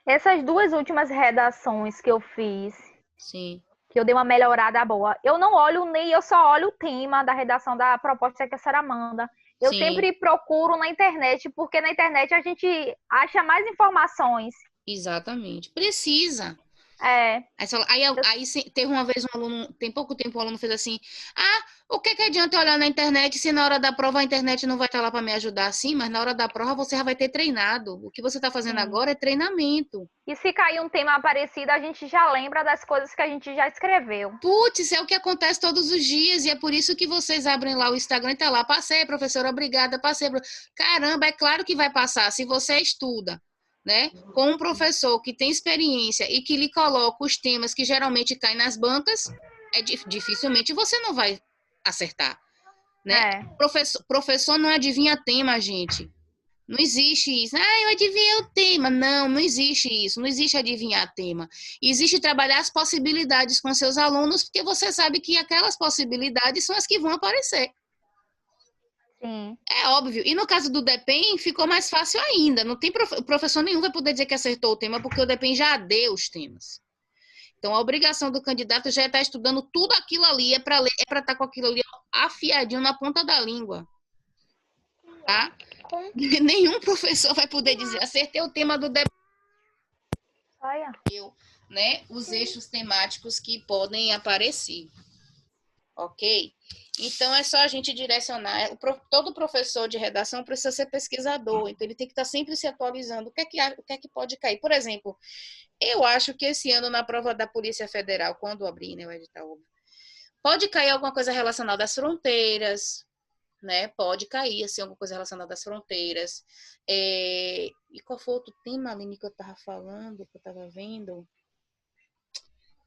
essas duas últimas redações que eu fiz, sim. que eu dei uma melhorada boa, eu não olho nem, eu só olho o tema da redação da proposta que a senhora manda. Eu Sim, sempre procuro na internet, porque na internet a gente acha mais informações. exatamente. Precisa. É, Teve uma vez um aluno, tem pouco tempo, um aluno fez assim: ah, o que que adianta eu olhar na internet se na hora da prova a internet não vai estar lá para me ajudar? Sim, mas na hora da prova você já vai ter treinado. O que você está fazendo sim. agora é treinamento. E se cair um tema parecido, a gente já lembra das coisas que a gente já escreveu. Putz, é o que acontece todos os dias e é por isso que vocês abrem lá o Instagram e tá lá: passei, professora, obrigada, passei. Caramba, é claro que vai passar se você estuda, né? Com um professor que tem experiência e que lhe coloca os temas que geralmente caem nas bancas, dificilmente você não vai acertar, né? É, Professor não adivinha tema, gente. Não existe isso. Ah, eu adivinhei o tema. Não, não existe isso. Não existe adivinhar tema. Existe trabalhar as possibilidades com seus alunos, porque você sabe que aquelas possibilidades são as que vão aparecer. sim. É óbvio. E no caso do DEPEN, ficou mais fácil ainda. Não tem professor nenhum vai poder dizer que acertou o tema, porque o DEPEN já deu os temas. Então, a obrigação do candidato já é estar estudando tudo aquilo ali, é para ler, é para estar com aquilo ali afiadinho na ponta da língua, tá? Nenhum professor vai poder dizer, acertei o tema do DEPEN, Olha. né? Os eixos temáticos que podem aparecer. Ok? Então, é só a gente direcionar. Todo professor de redação precisa ser pesquisador, então ele tem que estar sempre se atualizando. O que é que pode cair? Por exemplo, eu acho que esse ano, na prova da Polícia Federal, quando abrir, né, o edital, pode cair alguma coisa relacionada às fronteiras, né? Pode cair, assim, alguma coisa relacionada às fronteiras. E qual foi outro tema, Aline, que eu estava falando, que eu estava vendo?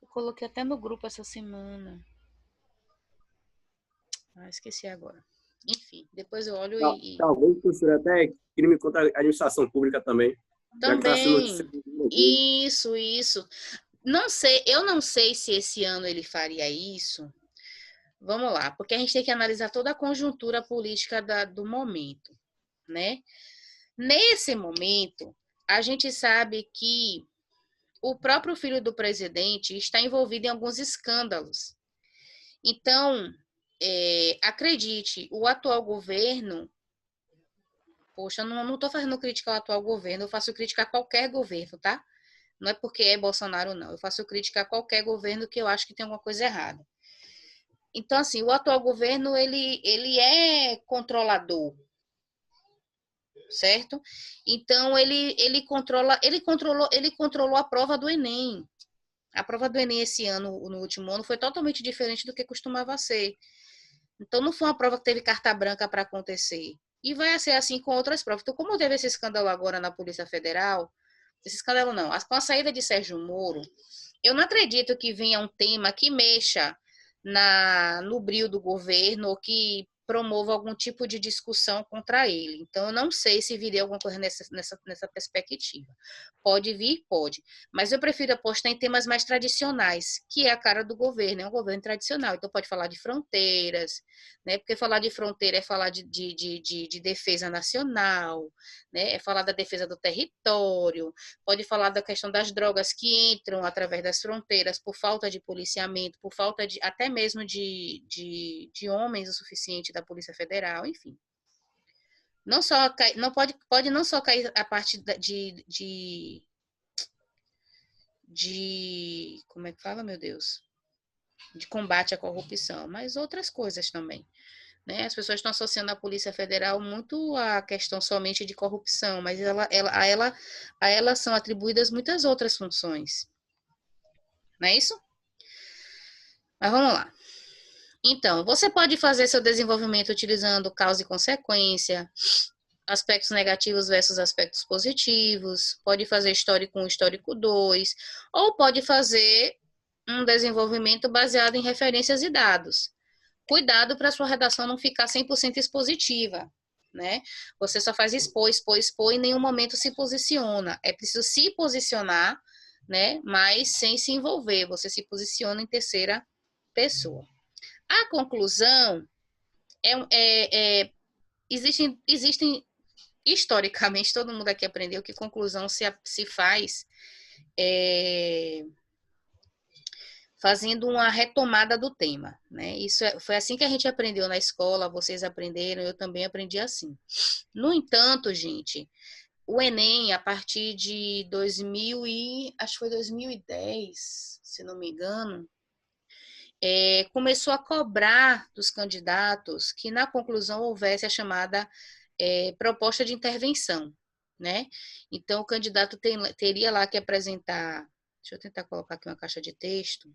Eu coloquei até no grupo essa semana. Ah, esqueci agora. Enfim, depois eu olho Talvez, professor, até crime contra a administração pública também. Já que está sendo Também. Isso. Não sei, eu não sei se esse ano ele faria isso. Vamos lá, porque a gente tem que analisar toda a conjuntura política do momento, né? Nesse momento, a gente sabe que o próprio filho do presidente está envolvido em alguns escândalos. Então, acredite, o atual governo, poxa, eu não estou fazendo crítica ao atual governo, eu faço crítica a qualquer governo, tá? Não é porque é Bolsonaro, não. Eu faço crítica a qualquer governo que eu acho que tem alguma coisa errada. Então, assim, o atual governo, ele é controlador, certo? Então, ele controlou a prova do Enem. A prova do Enem esse ano, no último ano, foi totalmente diferente do que costumava ser. Então, não foi uma prova que teve carta branca para acontecer. E vai ser assim com outras provas. Então, como teve esse escândalo agora na Polícia Federal, esse escândalo não, com a saída de Sérgio Moro, eu não acredito que venha um tema que mexa no brio do governo ou que promova algum tipo de discussão contra ele. Então, eu não sei se viria alguma coisa nessa perspectiva. Pode vir? Pode. Mas eu prefiro apostar em temas mais tradicionais, que é a cara do governo, é um governo tradicional. Então, pode falar de fronteiras, né? Porque falar de fronteira é falar de defesa nacional, né? É falar da defesa do território, pode falar da questão das drogas que entram através das fronteiras por falta de policiamento, por falta até mesmo de homens o suficiente da Polícia Federal, enfim. Não só não pode não só cair a parte de como é que fala, meu Deus? De combate à corrupção, mas outras coisas também. né? As pessoas estão associando a Polícia Federal muito à questão somente de corrupção, mas a ela são atribuídas muitas outras funções. Não é isso? Mas vamos lá. Então, você pode fazer seu desenvolvimento utilizando causa e consequência, aspectos negativos versus aspectos positivos, pode fazer histórico 1, histórico 2, ou pode fazer um desenvolvimento baseado em referências e dados. Cuidado para a sua redação não ficar 100% expositiva, né? Você só faz expor, expor, expor e em nenhum momento se posiciona. É preciso se posicionar, né? Mas sem se envolver. Você se posiciona em terceira pessoa. A conclusão existem historicamente, todo mundo aqui aprendeu que conclusão se faz fazendo uma retomada do tema, né? Foi assim que a gente aprendeu na escola, vocês aprenderam, eu também aprendi assim. No entanto, gente, o Enem, a partir de 2010, se não me engano, começou a cobrar dos candidatos que na conclusão houvesse a chamada proposta de intervenção, né? Então, o candidato teria lá que apresentar... Deixa eu tentar colocar aqui uma caixa de texto.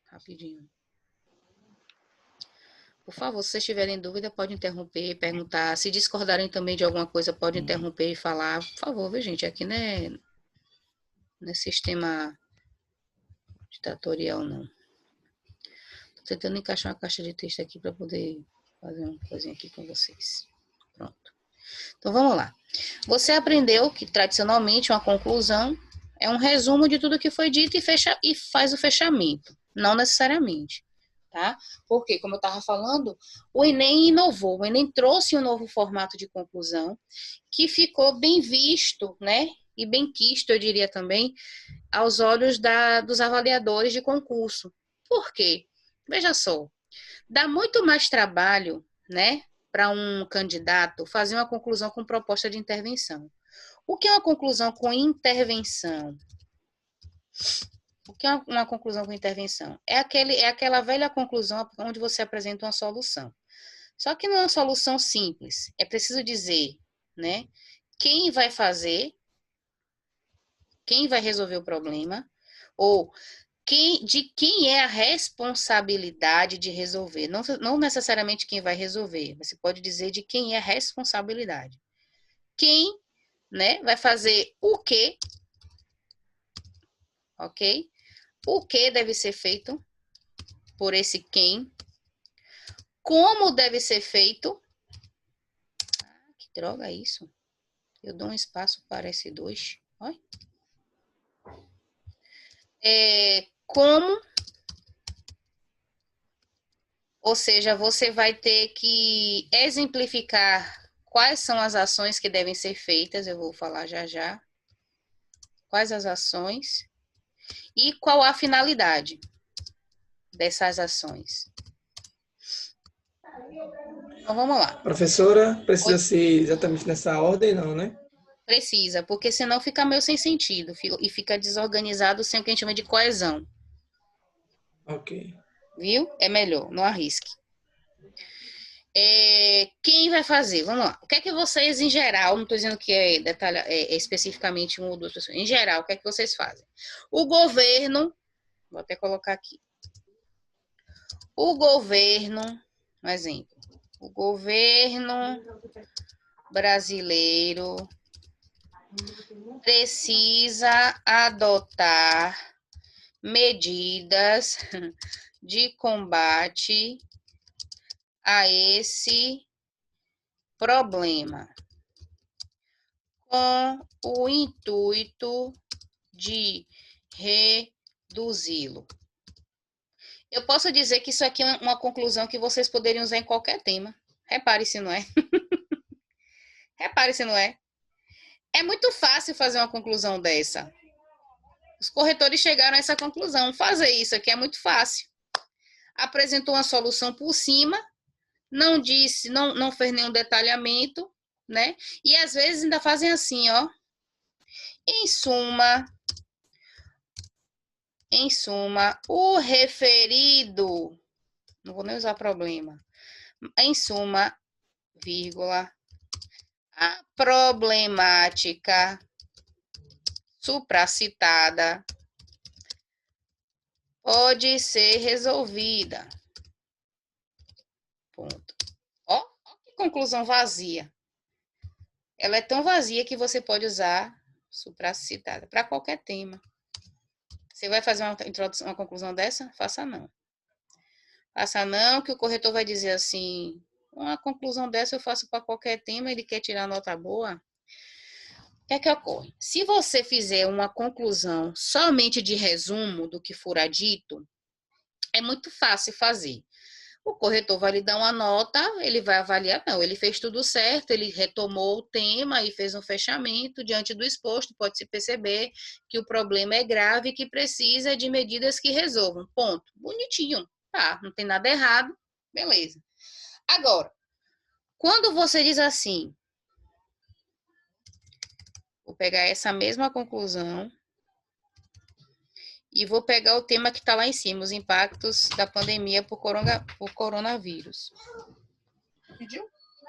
Rapidinho. Por favor, se vocês tiverem dúvida, pode interromper, perguntar. Se discordarem também de alguma coisa, pode interromper e falar. Por favor, viu, gente? Aqui não é sistema ditatorial, não. Tô tentando encaixar uma caixa de texto aqui para poder fazer uma coisinha aqui com vocês. Pronto. Então, vamos lá. Você aprendeu que, tradicionalmente, uma conclusão é um resumo de tudo que foi dito e faz o fechamento. Não necessariamente, tá? Porque, como eu estava falando, o Enem inovou. O Enem trouxe um novo formato de conclusão que ficou bem visto, né? E bem quisto, eu diria também, aos olhos dos avaliadores de concurso. Por quê? Veja só, dá muito mais trabalho, né, para um candidato fazer uma conclusão com proposta de intervenção. O que é uma conclusão com intervenção? O que é uma conclusão com intervenção? É aquela velha conclusão onde você apresenta uma solução. Só que não é uma solução simples. É preciso dizer, né, quem vai fazer, quem vai resolver o problema, ou de quem é a responsabilidade de resolver. Não necessariamente quem vai resolver. Você pode dizer de quem é a responsabilidade. Quem, né, vai fazer o quê, ok? O que deve ser feito por esse quem? Como deve ser feito? Ah, que droga é isso? Eu dou um espaço para S2. Olha. Como? Ou seja, você vai ter que exemplificar quais são as ações que devem ser feitas. Eu vou falar já já. Quais as ações? E qual a finalidade dessas ações? Então, vamos lá. Professora, precisa ser exatamente nessa ordem, não, né? Precisa, porque senão fica meio sem sentido e fica desorganizado sem o que a gente chama de coesão. Ok. Viu? É melhor, não arrisque. Quem vai fazer? Vamos lá. O que é que vocês, em geral, não estou dizendo que é especificamente uma ou duas pessoas, em geral, o que é que vocês fazem? O governo, vou até colocar aqui. O governo, um exemplo, o governo brasileiro precisa adotar medidas de combate a esse problema, com o intuito de reduzi-lo. Eu posso dizer que isso aqui é uma conclusão que vocês poderiam usar em qualquer tema. Repare se não é. Repare se não é. É muito fácil fazer uma conclusão dessa. Os corretores chegaram a essa conclusão. Fazer isso aqui é muito fácil. Apresentou uma solução por cima, não disse, não fez nenhum detalhamento, né? E às vezes ainda fazem assim, ó. Em suma, o referido Não vou nem usar problema. Em suma, vírgula, a problemática supracitada pode ser resolvida. Ponto. Ó, que conclusão vazia. Ela é tão vazia que você pode usar supracitada para qualquer tema. Você vai fazer uma introdução, uma conclusão dessa? Faça não. Faça não, que o corretor vai dizer assim, uma conclusão dessa eu faço para qualquer tema, ele quer tirar nota boa. O que é que ocorre? Se você fizer uma conclusão somente de resumo do que for dito, é muito fácil fazer. O corretor vai lhe dar uma nota, ele vai avaliar, não, ele fez tudo certo, ele retomou o tema e fez um fechamento. Diante do exposto, pode-se perceber que o problema é grave e que precisa de medidas que resolvam. Ponto. Bonitinho. Tá, não tem nada errado. Beleza. Agora, quando você diz assim, vou pegar essa mesma conclusão e vou pegar o tema que está lá em cima, os impactos da pandemia por coronavírus. Pediu?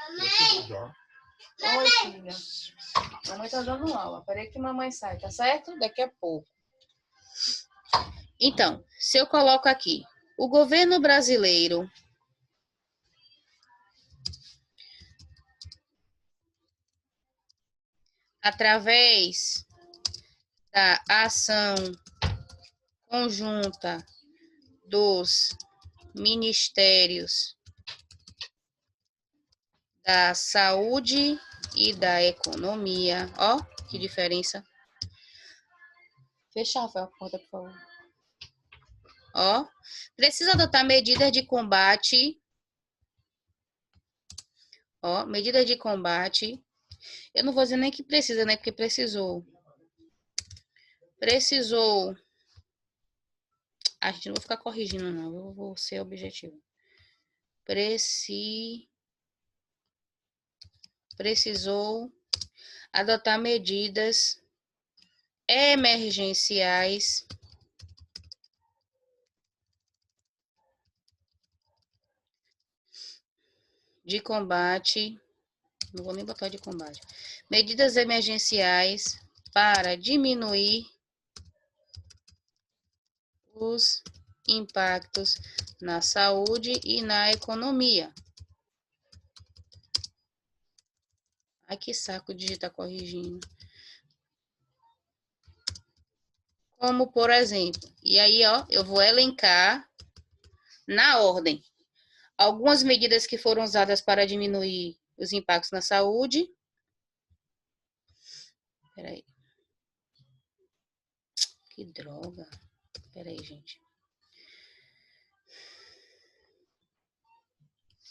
Oi, filha. Mamãe tá dando aula. Peraí que mamãe sai, tá certo? Daqui a pouco. Então, se eu coloco aqui, o governo brasileiro através da ação conjunta dos ministérios da saúde e da economia. Ó, que diferença. Fecha, Rafael, a porta, por favor. Ó, precisa adotar medidas de combate. Ó, medidas de combate. Eu não vou dizer nem que precisa, né? Porque precisou. Precisou. A gente não vou ficar corrigindo, não. Eu vou ser objetivo. Precisou adotar medidas emergenciais de combate. Não vou nem botar de combate. Medidas emergenciais para diminuir os impactos na saúde e na economia. Ai, que saco de digitar corrigindo. Como, por exemplo, e aí, ó, eu vou elencar na ordem algumas medidas que foram usadas para diminuir os impactos na saúde. Peraí. Que droga. Peraí, gente.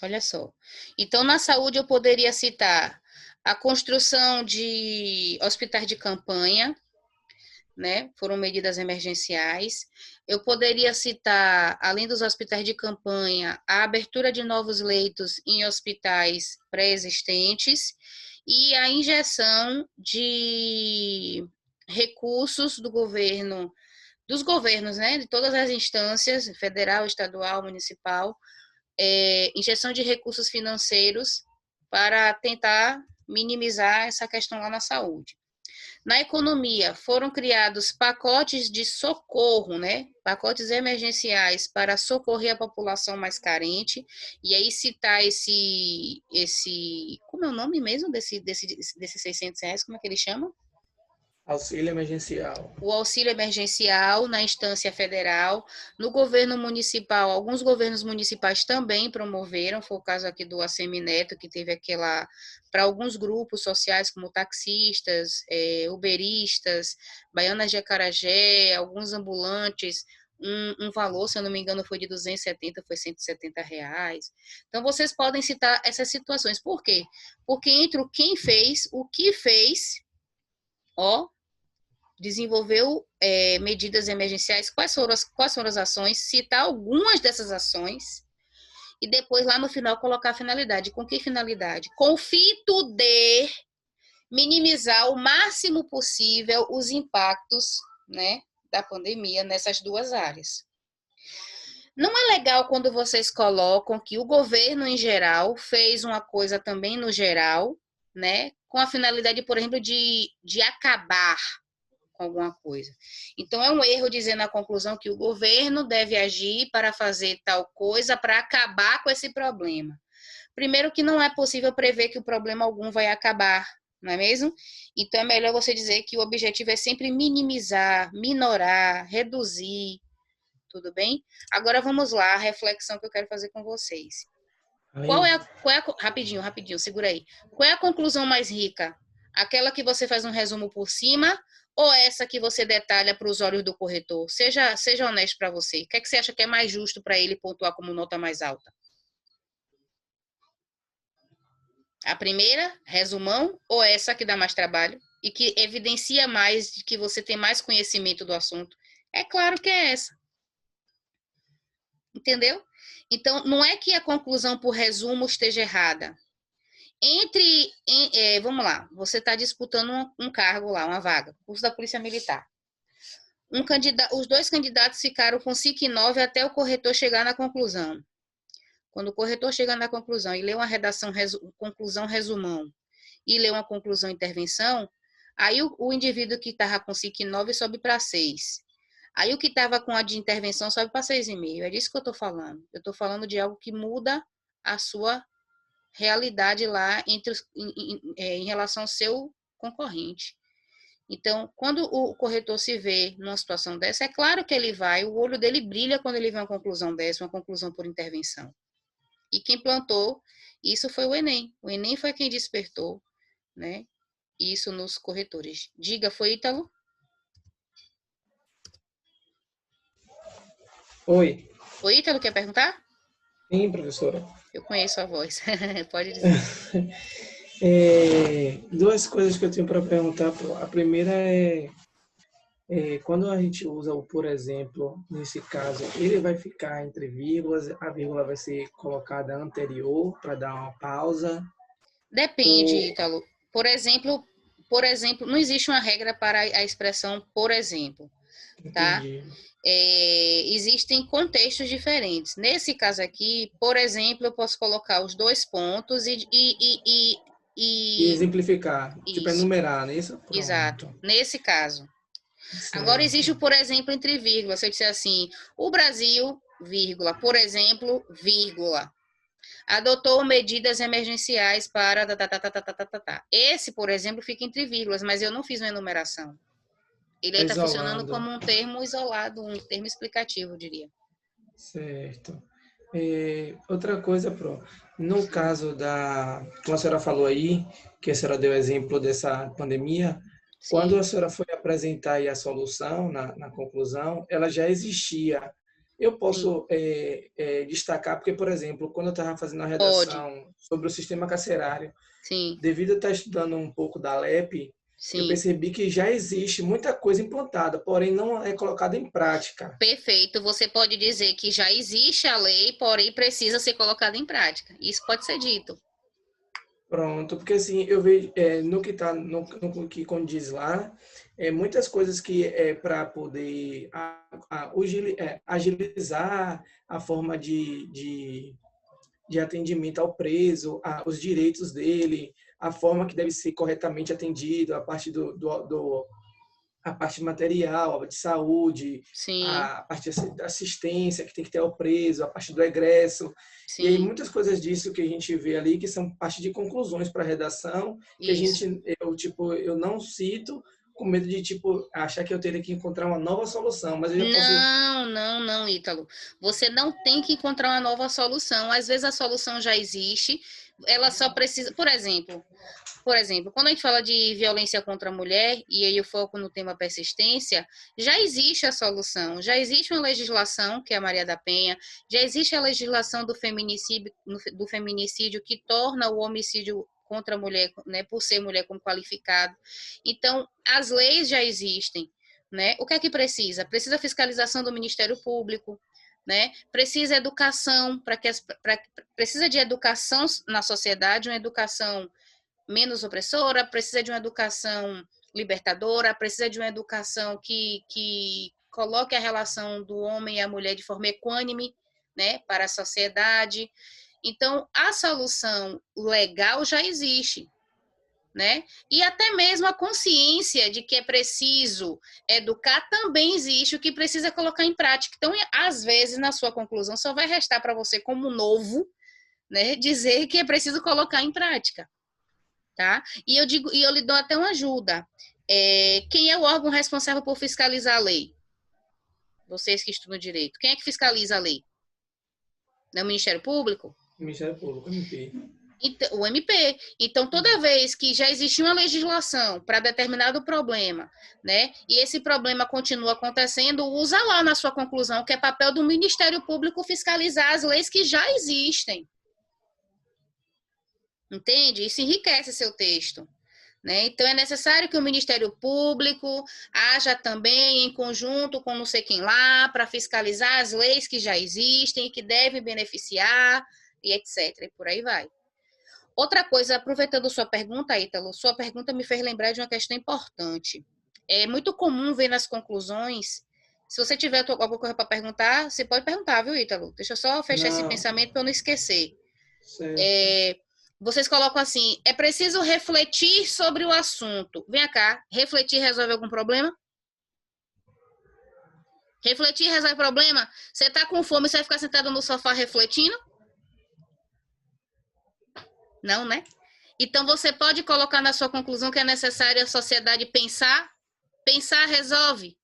Olha só. Então, na saúde, eu poderia citar a construção de hospitais de campanha, né? Foram medidas emergenciais. Eu poderia citar, além dos hospitais de campanha, a abertura de novos leitos em hospitais pré-existentes e a injeção de recursos do governo, dos governos, né? De todas as instâncias, federal, estadual, municipal, injeção de recursos financeiros para tentar minimizar essa questão lá na saúde. Na economia, foram criados pacotes de socorro, né? Pacotes emergenciais para socorrer a população mais carente. E aí citar esse como é o nome mesmo desses R$600? Como é que ele chama? Auxílio emergencial. O auxílio emergencial na instância federal. No governo municipal, alguns governos municipais também promoveram, foi o caso aqui do Assemineto, que teve aquela, para alguns grupos sociais, como taxistas, uberistas, baianas de acarajé, alguns ambulantes, um valor, se eu não me engano, foi de 270, foi R$170. Então, vocês podem citar essas situações. Por quê? Porque entre o quem fez, o que fez, ó, desenvolveu medidas emergenciais, quais foram as ações, citar algumas dessas ações e depois lá no final colocar a finalidade. Com que finalidade? Com o fito de minimizar o máximo possível os impactos, né, da pandemia nessas duas áreas. Não é legal quando vocês colocam que o governo em geral fez uma coisa também no geral, né? Com a finalidade, por exemplo, de acabar com alguma coisa. Então, é um erro dizer na conclusão que o governo deve agir para fazer tal coisa para acabar com esse problema. Primeiro que não é possível prever que o problema algum vai acabar, não é mesmo? Então, é melhor você dizer que o objetivo é sempre minimizar, minorar, reduzir, tudo bem? Agora vamos lá, a reflexão que eu quero fazer com vocês. Rapidinho, segura aí. Qual é a conclusão mais rica? Aquela que você faz um resumo por cima ou essa que você detalha para os olhos do corretor? Seja honesto para você. O que é que você acha que é mais justo para ele pontuar como nota mais alta? A primeira, resumão, ou essa que dá mais trabalho e que evidencia mais de que você tem mais conhecimento do assunto? É claro que é essa. Entendeu? Então, não é que a conclusão por resumo esteja errada. Vamos lá, você está disputando um cargo lá, uma vaga, curso da Polícia Militar. Os dois candidatos ficaram com 5 e 9 até o corretor chegar na conclusão. Quando o corretor chega na conclusão e lê uma redação, conclusão resumão, e lê uma conclusão intervenção, aí o indivíduo que estava com 5 e 9 sobe para 6. Aí o que estava com a de intervenção sobe para 6,5. É disso que eu estou falando. Eu estou falando de algo que muda a sua realidade lá em relação ao seu concorrente. Então, quando o corretor se vê numa situação dessa, é claro que o olho dele brilha quando ele vê uma conclusão dessa, uma conclusão por intervenção. E quem plantou isso foi o Enem. O Enem foi quem despertou, né, isso nos corretores. Diga, foi Ítalo? Oi. Oi, Ítalo, quer perguntar? Sim, professora. Eu conheço a voz. Pode dizer. Duas coisas que eu tenho para perguntar. A primeira quando a gente usa o por exemplo, nesse caso, ele vai ficar entre vírgulas, a vírgula vai ser colocada anterior para dar uma pausa? Depende, Ítalo. Por exemplo, não existe uma regra para a expressão por exemplo, tá? Entendi. Existem contextos diferentes. Nesse caso aqui, por exemplo, eu posso colocar os dois pontos E exemplificar, tipo enumerar, não é isso? Pronto. Exato, nesse caso. Certo. Agora existe o por exemplo entre vírgulas. Se eu disser assim, o Brasil, vírgula, por exemplo, vírgula, adotou medidas emergenciais para... Esse, por exemplo, fica entre vírgulas, mas eu não fiz uma enumeração. Ele está funcionando como um termo isolado, um termo explicativo, eu diria. Certo. Outra coisa, Pro, no caso como a senhora falou aí, que a senhora deu exemplo dessa pandemia, sim, quando a senhora foi apresentar aí a solução na conclusão, ela já existia. Eu posso destacar, porque, por exemplo, quando eu estava fazendo a redação sobre o sistema carcerário, sim, devido a estar estudando um pouco da LEP, sim, eu percebi que já existe muita coisa implantada, porém não é colocada em prática. Perfeito. Você pode dizer que já existe a lei, porém precisa ser colocada em prática. Isso pode ser dito. Pronto, porque assim, eu vejo no que condiz lá, muitas coisas que para poder agilizar a forma de atendimento ao preso, os direitos dele, a forma que deve ser corretamente atendido, a parte a parte material, a de saúde, sim, a parte da assistência que tem que ter ao preso, a parte do egresso. Sim. E aí muitas coisas disso que a gente vê ali que são parte de conclusões para a redação, que eu não cito com medo de achar que eu teria que encontrar uma nova solução, mas eu já posso... Não, Ítalo. Você não tem que encontrar uma nova solução. Às vezes a solução já existe, ela só precisa, por exemplo, quando a gente fala de violência contra a mulher, e aí eu foco no tema persistência, já existe a solução, já existe uma legislação, que é a Maria da Penha, já existe a legislação do feminicídio que torna o homicídio contra a mulher, né, por ser mulher como qualificado. Então, as leis já existem, né? O que é que precisa? Precisa fiscalização do Ministério Público, né? Precisa educação, precisa de educação na sociedade, uma educação menos opressora, precisa de uma educação libertadora, precisa de uma educação que coloque a relação do homem e a mulher de forma equânime, né, para a sociedade. Então, a solução legal já existe, né? E até mesmo a consciência de que é preciso educar também existe, o que precisa colocar em prática. Então, às vezes, na sua conclusão, só vai restar para você, como novo, né, dizer que é preciso colocar em prática, tá? E eu lhe dou até uma ajuda. Quem é o órgão responsável por fiscalizar a lei? Vocês que estudam direito. Quem é que fiscaliza a lei? Não é o Ministério Público? Ministério Público, MP. Então, o MP. Então, toda vez que já existe uma legislação para determinado problema, né, e esse problema continua acontecendo, usa lá na sua conclusão que é papel do Ministério Público fiscalizar as leis que já existem. Entende? Isso enriquece seu texto, né? Então, é necessário que o Ministério Público haja também em conjunto com não sei quem lá para fiscalizar as leis que já existem e que devem beneficiar, e etc. E por aí vai. Outra coisa, aproveitando sua pergunta, Ítalo, sua pergunta me fez lembrar de uma questão importante. É muito comum ver nas conclusões, se você tiver alguma coisa para perguntar, você pode perguntar, viu, Ítalo? Deixa eu só fechar esse pensamento para eu não esquecer. Vocês colocam assim, é preciso refletir sobre o assunto. Vem cá, refletir resolve algum problema? Refletir resolve problema? Você está com fome, você vai ficar sentado no sofá refletindo? Não, né? Então, você pode colocar na sua conclusão que é necessário a sociedade pensar. Pensar resolve.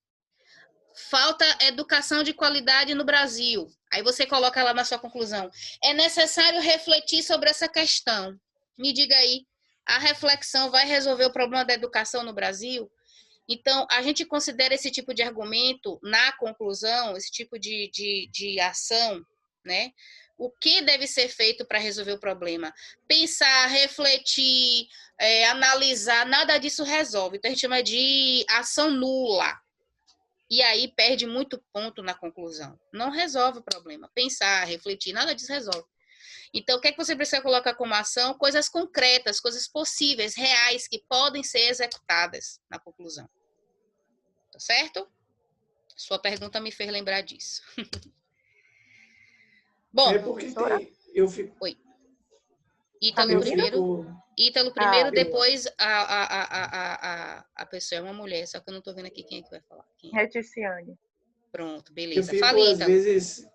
Falta educação de qualidade no Brasil. Aí você coloca lá na sua conclusão. É necessário refletir sobre essa questão. Me diga aí, a reflexão vai resolver o problema da educação no Brasil? Então, a gente considera esse tipo de argumento na conclusão, esse tipo de ação, né? O que deve ser feito para resolver o problema? Pensar, refletir, analisar, nada disso resolve. Então, a gente chama de ação nula. E aí perde muito ponto na conclusão. Não resolve o problema. Pensar, refletir, nada disso resolve. Então, o que é que você precisa colocar como ação? Coisas concretas, coisas possíveis, reais, que podem ser executadas na conclusão. Tá certo? Sua pergunta me fez lembrar disso. Bom, porque eu fico... Oi. Ítalo primeiro, depois a pessoa é uma mulher, só que eu não estou vendo aqui quem é que vai falar. Reticiane. Pronto, beleza. Eu fico, Fala, às vezes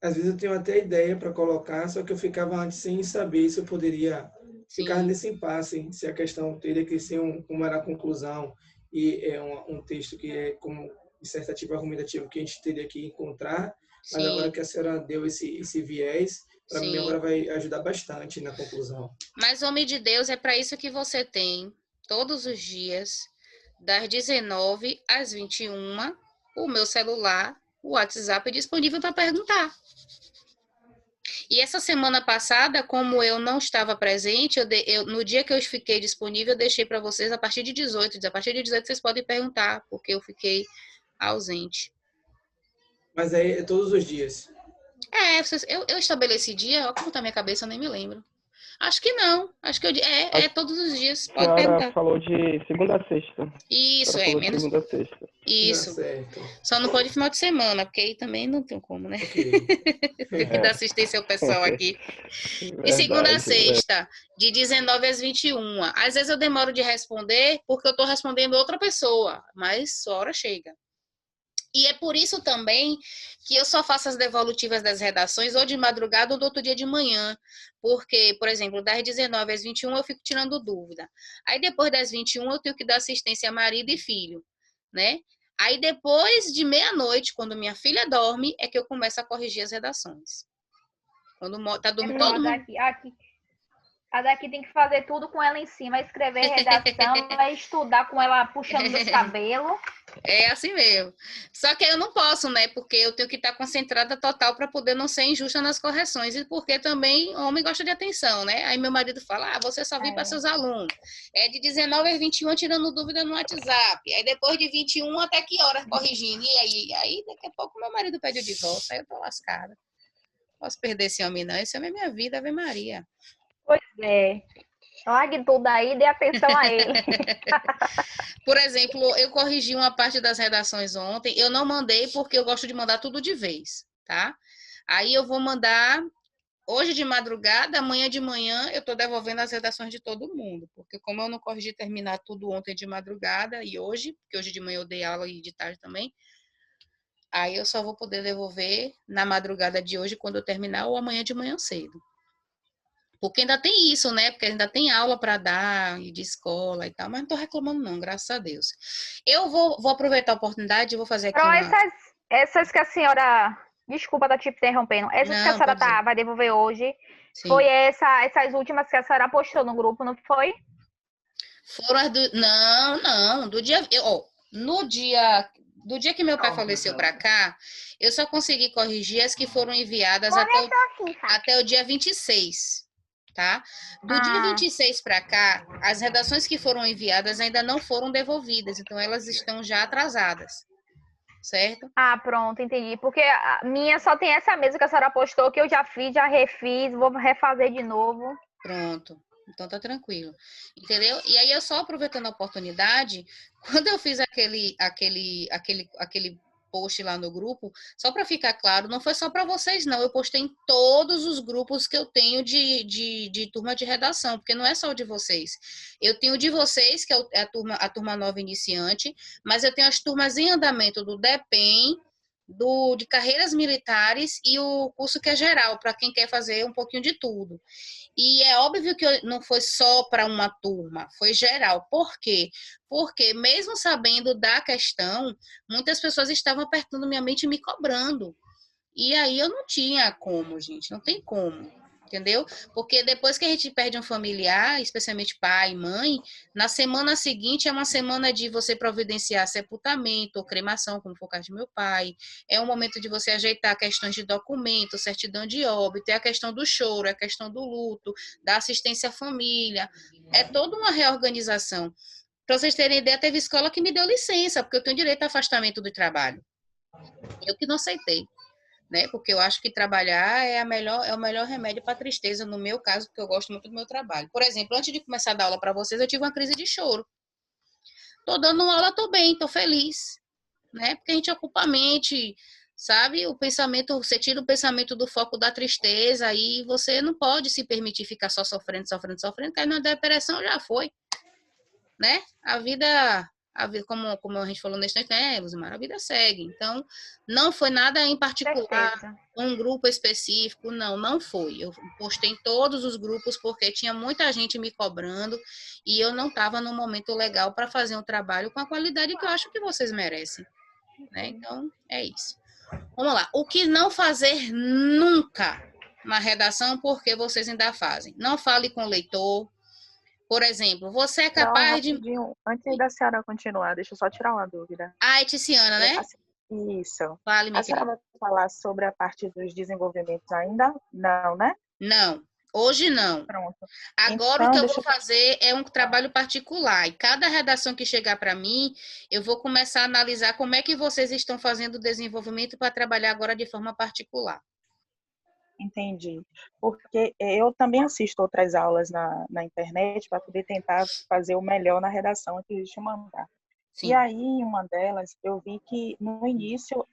eu tenho até ideia para colocar, só que eu ficava antes sem saber se eu poderia ficar nesse impasse, se a questão teria que ser como era a conclusão, e é um texto que é como dissertativo argumentativo que a gente teria que encontrar, mas agora que a senhora deu esse viés, para mim agora vai ajudar bastante na conclusão. Mas, homem de Deus, é para isso que você tem, todos os dias, das 19 às 21, o meu celular, o WhatsApp disponível para perguntar. E essa semana passada, como eu não estava presente, no dia que eu fiquei disponível, eu deixei para vocês a partir de 18. A partir de 18 vocês podem perguntar, porque eu fiquei ausente. Mas aí é todos os dias? Eu estabeleci dia, olha como tá minha cabeça, eu nem me lembro. Acho que não. Acho que é todos os dias. Pode a senhora perguntar. falou de segunda a sexta. Isso, menos. Segunda a sexta. Isso. Só não pode final de semana, porque aí também não tem como, né? Okay. Tem que dar assistência ao pessoal aqui. De segunda a sexta, de 19 às 21. Às vezes eu demoro de responder, porque eu estou respondendo outra pessoa, mas a hora chega. E é por isso também que eu só faço as devolutivas das redações ou de madrugada ou do outro dia de manhã. Porque, por exemplo, das 19 às 21 eu fico tirando dúvida. Aí depois das 21 eu tenho que dar assistência a marido e filho, né? Aí depois de meia-noite, quando minha filha dorme, é que eu começo a corrigir as redações. Quando tá dormindo todo mundo... A daqui tem que fazer tudo com ela em cima, escrever redação, estudar com ela puxando dos cabelos. É assim mesmo. Só que eu não posso, né? Porque eu tenho que estar concentrada total para poder não ser injusta nas correções. E porque também homem gosta de atenção, né? Aí meu marido fala, você só vive para seus alunos. É de 19 às 21 tirando dúvida no WhatsApp. Aí depois de 21 até que horas corrigindo. E aí daqui a pouco meu marido pede o divórcio. Aí eu tô lascada. Posso perder esse homem não. Esse homem é minha vida, Ave Maria. Pois é. Largue tudo aí e dê atenção a ele. Por exemplo, eu corrigi uma parte das redações ontem. Eu não mandei porque eu gosto de mandar tudo de vez, tá? Aí eu vou mandar hoje de madrugada, amanhã de manhã, eu estou devolvendo as redações de todo mundo, porque como eu não corrigi terminar tudo ontem de madrugada e hoje, porque hoje de manhã eu dei aula e de tarde também, aí eu só vou poder devolver na madrugada de hoje, quando eu terminar, ou amanhã de manhã cedo. Porque ainda tem isso, né? Porque ainda tem aula para dar, e de escola e tal, mas não estou reclamando não, graças a Deus. Eu vou aproveitar a oportunidade e vou fazer aqui Então, uma... essas que a senhora... Desculpa estar te interrompendo. Essas que a Não, senhora pode dizer. vai devolver hoje, Sim. foi essas últimas que a senhora postou no grupo, não foi? Foram as do... Não, do dia... no dia... Do dia que meu pai faleceu para cá, eu só consegui corrigir as que foram enviadas até o dia 26, tá? Do dia 26 para cá, as redações que foram enviadas ainda não foram devolvidas, então elas estão já atrasadas, certo? Ah, pronto, entendi. Porque a minha só tem essa mesma que a senhora postou, que eu já fiz, já refiz, vou refazer de novo. Pronto. Então tá tranquilo. Entendeu? E aí eu só aproveitando a oportunidade, quando eu fiz aquele post lá no grupo, só para ficar claro, não foi só para vocês, não. Eu postei em todos os grupos que eu tenho de turma de redação, porque não é só o de vocês. Eu tenho o de vocês, que é a turma nova iniciante, mas eu tenho as turmas em andamento do DEPEN, de carreiras militares e o curso que é geral, para quem quer fazer um pouquinho de tudo. E é óbvio que não foi só para uma turma, foi geral. Por quê? Porque mesmo sabendo da questão, muitas pessoas estavam apertando minha mente e me cobrando. E aí eu não tinha como, gente, não tem como. Entendeu? Porque depois que a gente perde um familiar, especialmente pai e mãe, na semana seguinte é uma semana de você providenciar sepultamento ou cremação, como foi o caso de meu pai. É um momento de você ajeitar questões de documento, certidão de óbito, é a questão do choro, é a questão do luto, da assistência à família. É toda uma reorganização. Para vocês terem ideia, teve escola que me deu licença, porque eu tenho direito a afastamento do trabalho. Eu que não aceitei. Né? Porque eu acho que trabalhar é o melhor remédio para a tristeza, no meu caso, porque eu gosto muito do meu trabalho. Por exemplo, antes de começar a dar aula para vocês, eu tive uma crise de choro. Tô dando aula, tô bem, tô feliz, né? Porque a gente ocupa a mente, sabe? O pensamento, você tira o pensamento do foco da tristeza e você não pode se permitir ficar só sofrendo, cair na depressão já foi, né? A vida como a gente falou nesse instante, né, Luzimar, a vida segue. Então, não foi nada em particular, Certeza. um grupo específico, não foi. Eu postei em todos os grupos porque tinha muita gente me cobrando e eu não estava num momento legal para fazer um trabalho com a qualidade que eu acho que vocês merecem, né? Então, é isso. Vamos lá. O que não fazer nunca na redação, porque vocês ainda fazem? Não fale com o leitor. Por exemplo, você é Não, capaz de... rapidinho. Antes da senhora continuar, deixa eu só tirar uma dúvida. Ah, é Tiziana, né? Isso. Fale, minha A senhora querida. vai falar sobre a parte dos desenvolvimentos ainda? Não, né? Não, hoje não. Pronto. Agora o que Então, eu vou fazer é um trabalho particular. E cada redação que chegar para mim, eu vou começar a analisar como é que vocês estão fazendo o desenvolvimento para trabalhar agora de forma particular. Entendi. Porque eu também assisto outras aulas na internet para poder tentar fazer o melhor na redação antes de mandar. E Sim. aí, em uma delas, eu vi que no início,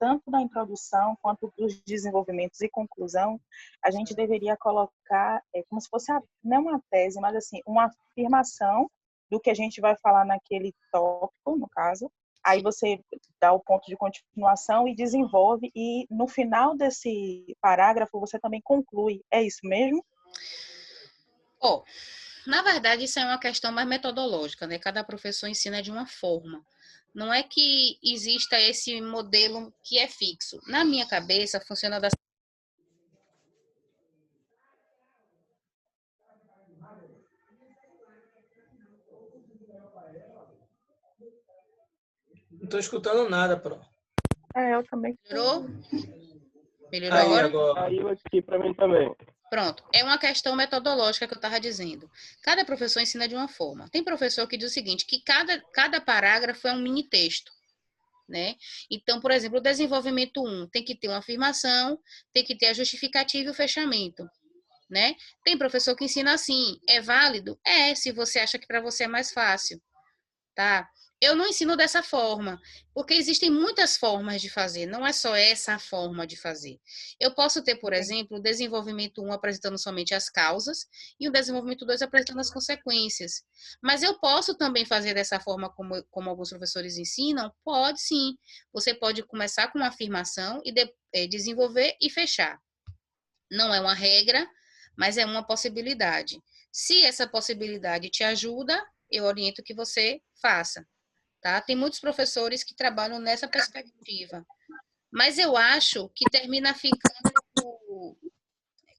tanto da introdução quanto dos desenvolvimentos e conclusão, a gente deveria colocar como se fosse não uma tese, mas assim, uma afirmação do que a gente vai falar naquele tópico, no caso. Aí você dá o ponto de continuação e desenvolve, e no final desse parágrafo você também conclui. É isso mesmo? Na verdade, isso é uma questão mais metodológica, né? Cada professor ensina de uma forma. Não é que exista esse modelo que é fixo. Na minha cabeça, funciona da... Não estou escutando nada, Pro. Eu também. Melhorou? Melhorou Aí, agora? agora. Saiu aqui para mim também. Pronto, é uma questão metodológica que eu estava dizendo. Cada professor ensina de uma forma. Tem professor que diz o seguinte, que cada parágrafo é um mini texto, né? Então, por exemplo, o desenvolvimento 1 tem que ter uma afirmação, tem que ter a justificativa e o fechamento, né? Tem professor que ensina assim, é válido? É, se você acha que para você é mais fácil, tá? Eu não ensino dessa forma, porque existem muitas formas de fazer, não é só essa a forma de fazer. Eu posso ter, por exemplo, o desenvolvimento 1 apresentando somente as causas e o desenvolvimento 2 apresentando as consequências. Mas eu posso também fazer dessa forma como alguns professores ensinam? Pode sim. Você pode começar com uma afirmação e desenvolver e fechar. Não é uma regra, mas é uma possibilidade. Se essa possibilidade te ajuda, eu oriento que você faça. Tá? Tem muitos professores que trabalham nessa perspectiva. Mas eu acho que termina ficando...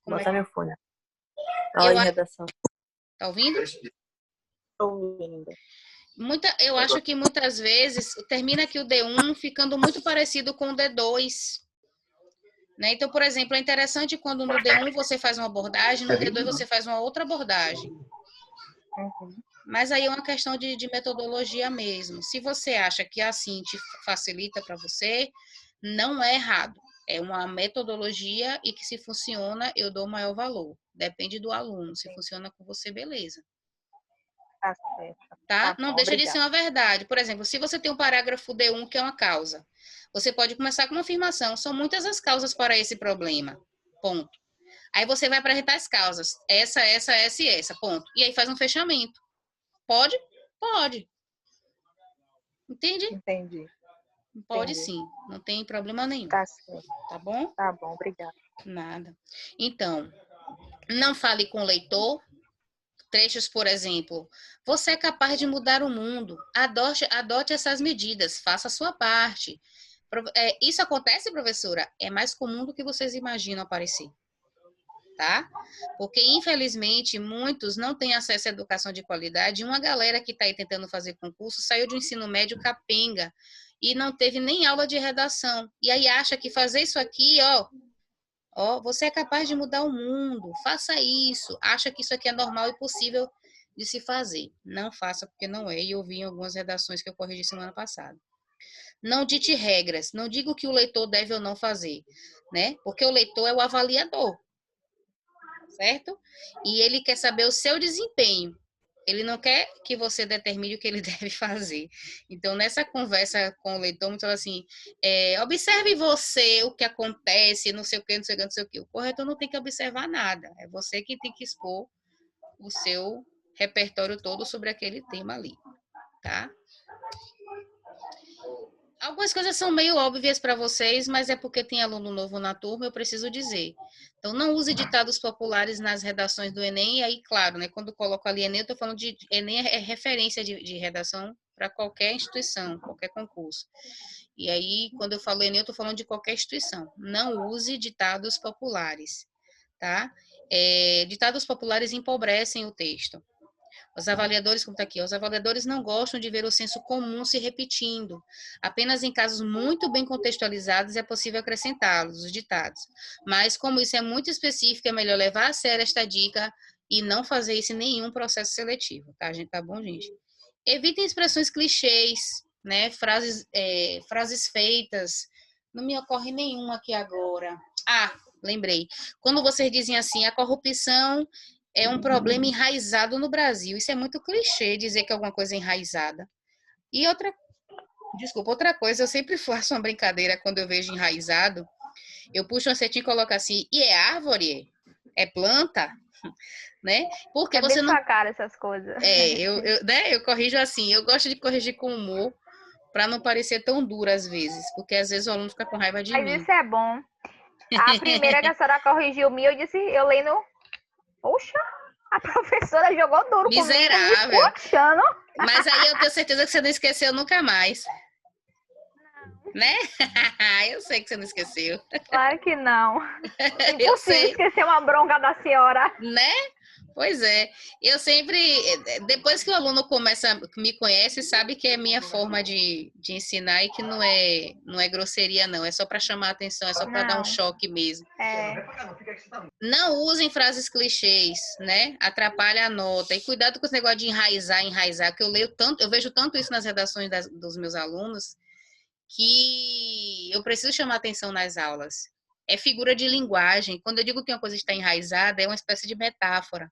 Bota meu fone. Eu Olha, redação. Tá ouvindo? Estou ouvindo. Eu acho que muitas vezes termina aqui o D1 ficando muito parecido com o D2. Né? Então, por exemplo, é interessante quando no D1 você faz uma abordagem, no D2 você faz uma outra abordagem. Mas aí é uma questão de metodologia mesmo. Se você acha que assim te facilita para você, não é errado. É uma metodologia e que se funciona, eu dou maior valor. Depende do aluno. Se funciona com você, beleza. Tá certo. Tá? Tá Não bom, deixa de obrigada. ser uma verdade. Por exemplo, se você tem um parágrafo D1 que é uma causa, você pode começar com uma afirmação. São muitas as causas para esse problema. Ponto. Aí você vai apresentar as causas. Essa e essa. Ponto. E aí faz um fechamento. Pode? Pode. Entende? Entendi. Pode Entendi. sim. Não tem problema nenhum. Tá certo. Tá bom? Tá bom, obrigada. Nada. Então, não fale com o leitor. Trechos, por exemplo. Você é capaz de mudar o mundo. Adote essas medidas. Faça a sua parte. Isso acontece, professora? É mais comum do que vocês imaginam aparecer. Tá? Porque, infelizmente, muitos não têm acesso à educação de qualidade. Uma galera que está aí tentando fazer concurso saiu de um ensino médio capenga e não teve nem aula de redação. E aí acha que fazer isso aqui, você é capaz de mudar o mundo, faça isso. Acha que isso aqui é normal e possível de se fazer. Não faça, porque não é. E eu vi em algumas redações que eu corrigi semana passada. Não dite regras. Não diga o que o leitor deve ou não fazer, né? Porque o leitor é o avaliador. Certo? E ele quer saber o seu desempenho. Ele não quer que você determine o que ele deve fazer. Então, nessa conversa com o leitor, muito assim, observe você o que acontece, não sei o que, não sei o que, não sei o que. O corretor não tem que observar nada. É você que tem que expor o seu repertório todo sobre aquele tema ali. Tá? Algumas coisas são meio óbvias para vocês, mas é porque tem aluno novo na turma, eu preciso dizer. Então, não use ditados populares nas redações do Enem, e aí, claro, né, quando eu coloco ali Enem, eu estou falando de Enem é referência de redação para qualquer instituição, qualquer concurso. E aí, quando eu falo Enem, eu estou falando de qualquer instituição. Não use ditados populares, tá? Ditados populares empobrecem o texto. Os avaliadores, como está aqui, os avaliadores não gostam de ver o senso comum se repetindo. Apenas em casos muito bem contextualizados é possível acrescentá-los, os ditados. Mas, como isso é muito específico, é melhor levar a sério esta dica e não fazer isso em nenhum processo seletivo, tá, gente? Tá bom, gente? Evitem expressões clichês, né? Frases feitas. Não me ocorre nenhuma aqui agora. Lembrei. Quando vocês dizem assim, a corrupção é um problema enraizado no Brasil. Isso é muito clichê, dizer que alguma coisa é enraizada. E outra coisa, eu sempre faço uma brincadeira quando eu vejo enraizado. Eu puxo uma setinha e coloco assim, e é árvore? É planta? Né? Porque você não... cara essas coisas. Eu corrijo assim, eu gosto de corrigir com humor, para não parecer tão duro às vezes, porque às vezes o aluno fica com raiva de mim. Mas isso é bom. A primeira que a senhora corrigiu eu disse, eu lendo... Poxa, a professora jogou duro miserável. Comigo, esculachando. Mas aí eu tenho certeza que você não esqueceu nunca mais. Não. Né? Eu sei que você não esqueceu. Claro que não. Impossível esquecer uma bronca da senhora. Né? Pois é. Eu sempre, depois que o aluno me conhece, sabe que é minha forma de ensinar e que não é grosseria, não. É só para chamar a atenção, é só para dar um choque mesmo. Não usem frases clichês, né? Atrapalha a nota. E cuidado com esse negócio de enraizar, que eu vejo tanto isso nas redações dos meus alunos, que eu preciso chamar atenção nas aulas. É figura de linguagem. Quando eu digo que uma coisa está enraizada, é uma espécie de metáfora.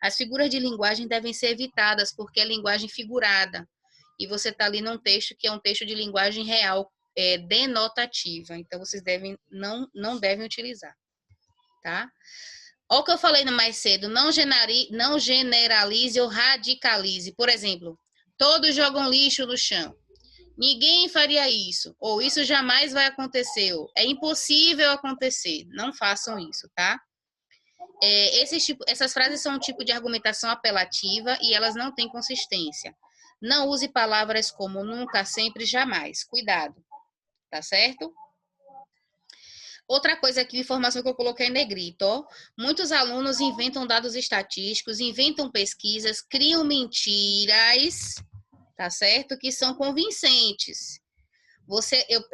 As figuras de linguagem devem ser evitadas, porque é linguagem figurada. e você está ali num texto que é um texto de linguagem real, denotativa. Então, vocês não devem utilizar, tá? Olha o que eu falei mais cedo, não generalize ou radicalize. Por exemplo, todos jogam lixo no chão. Ninguém faria isso, ou isso jamais vai acontecer, ou é impossível acontecer. Não façam isso, tá? Essas frases são um tipo de argumentação apelativa e elas não têm consistência. Não use palavras como nunca, sempre, jamais. Cuidado, tá certo? Outra coisa aqui, informação que eu coloquei em negrito, ó. Muitos alunos inventam dados estatísticos, inventam pesquisas, criam mentiras, tá certo? Que são convincentes.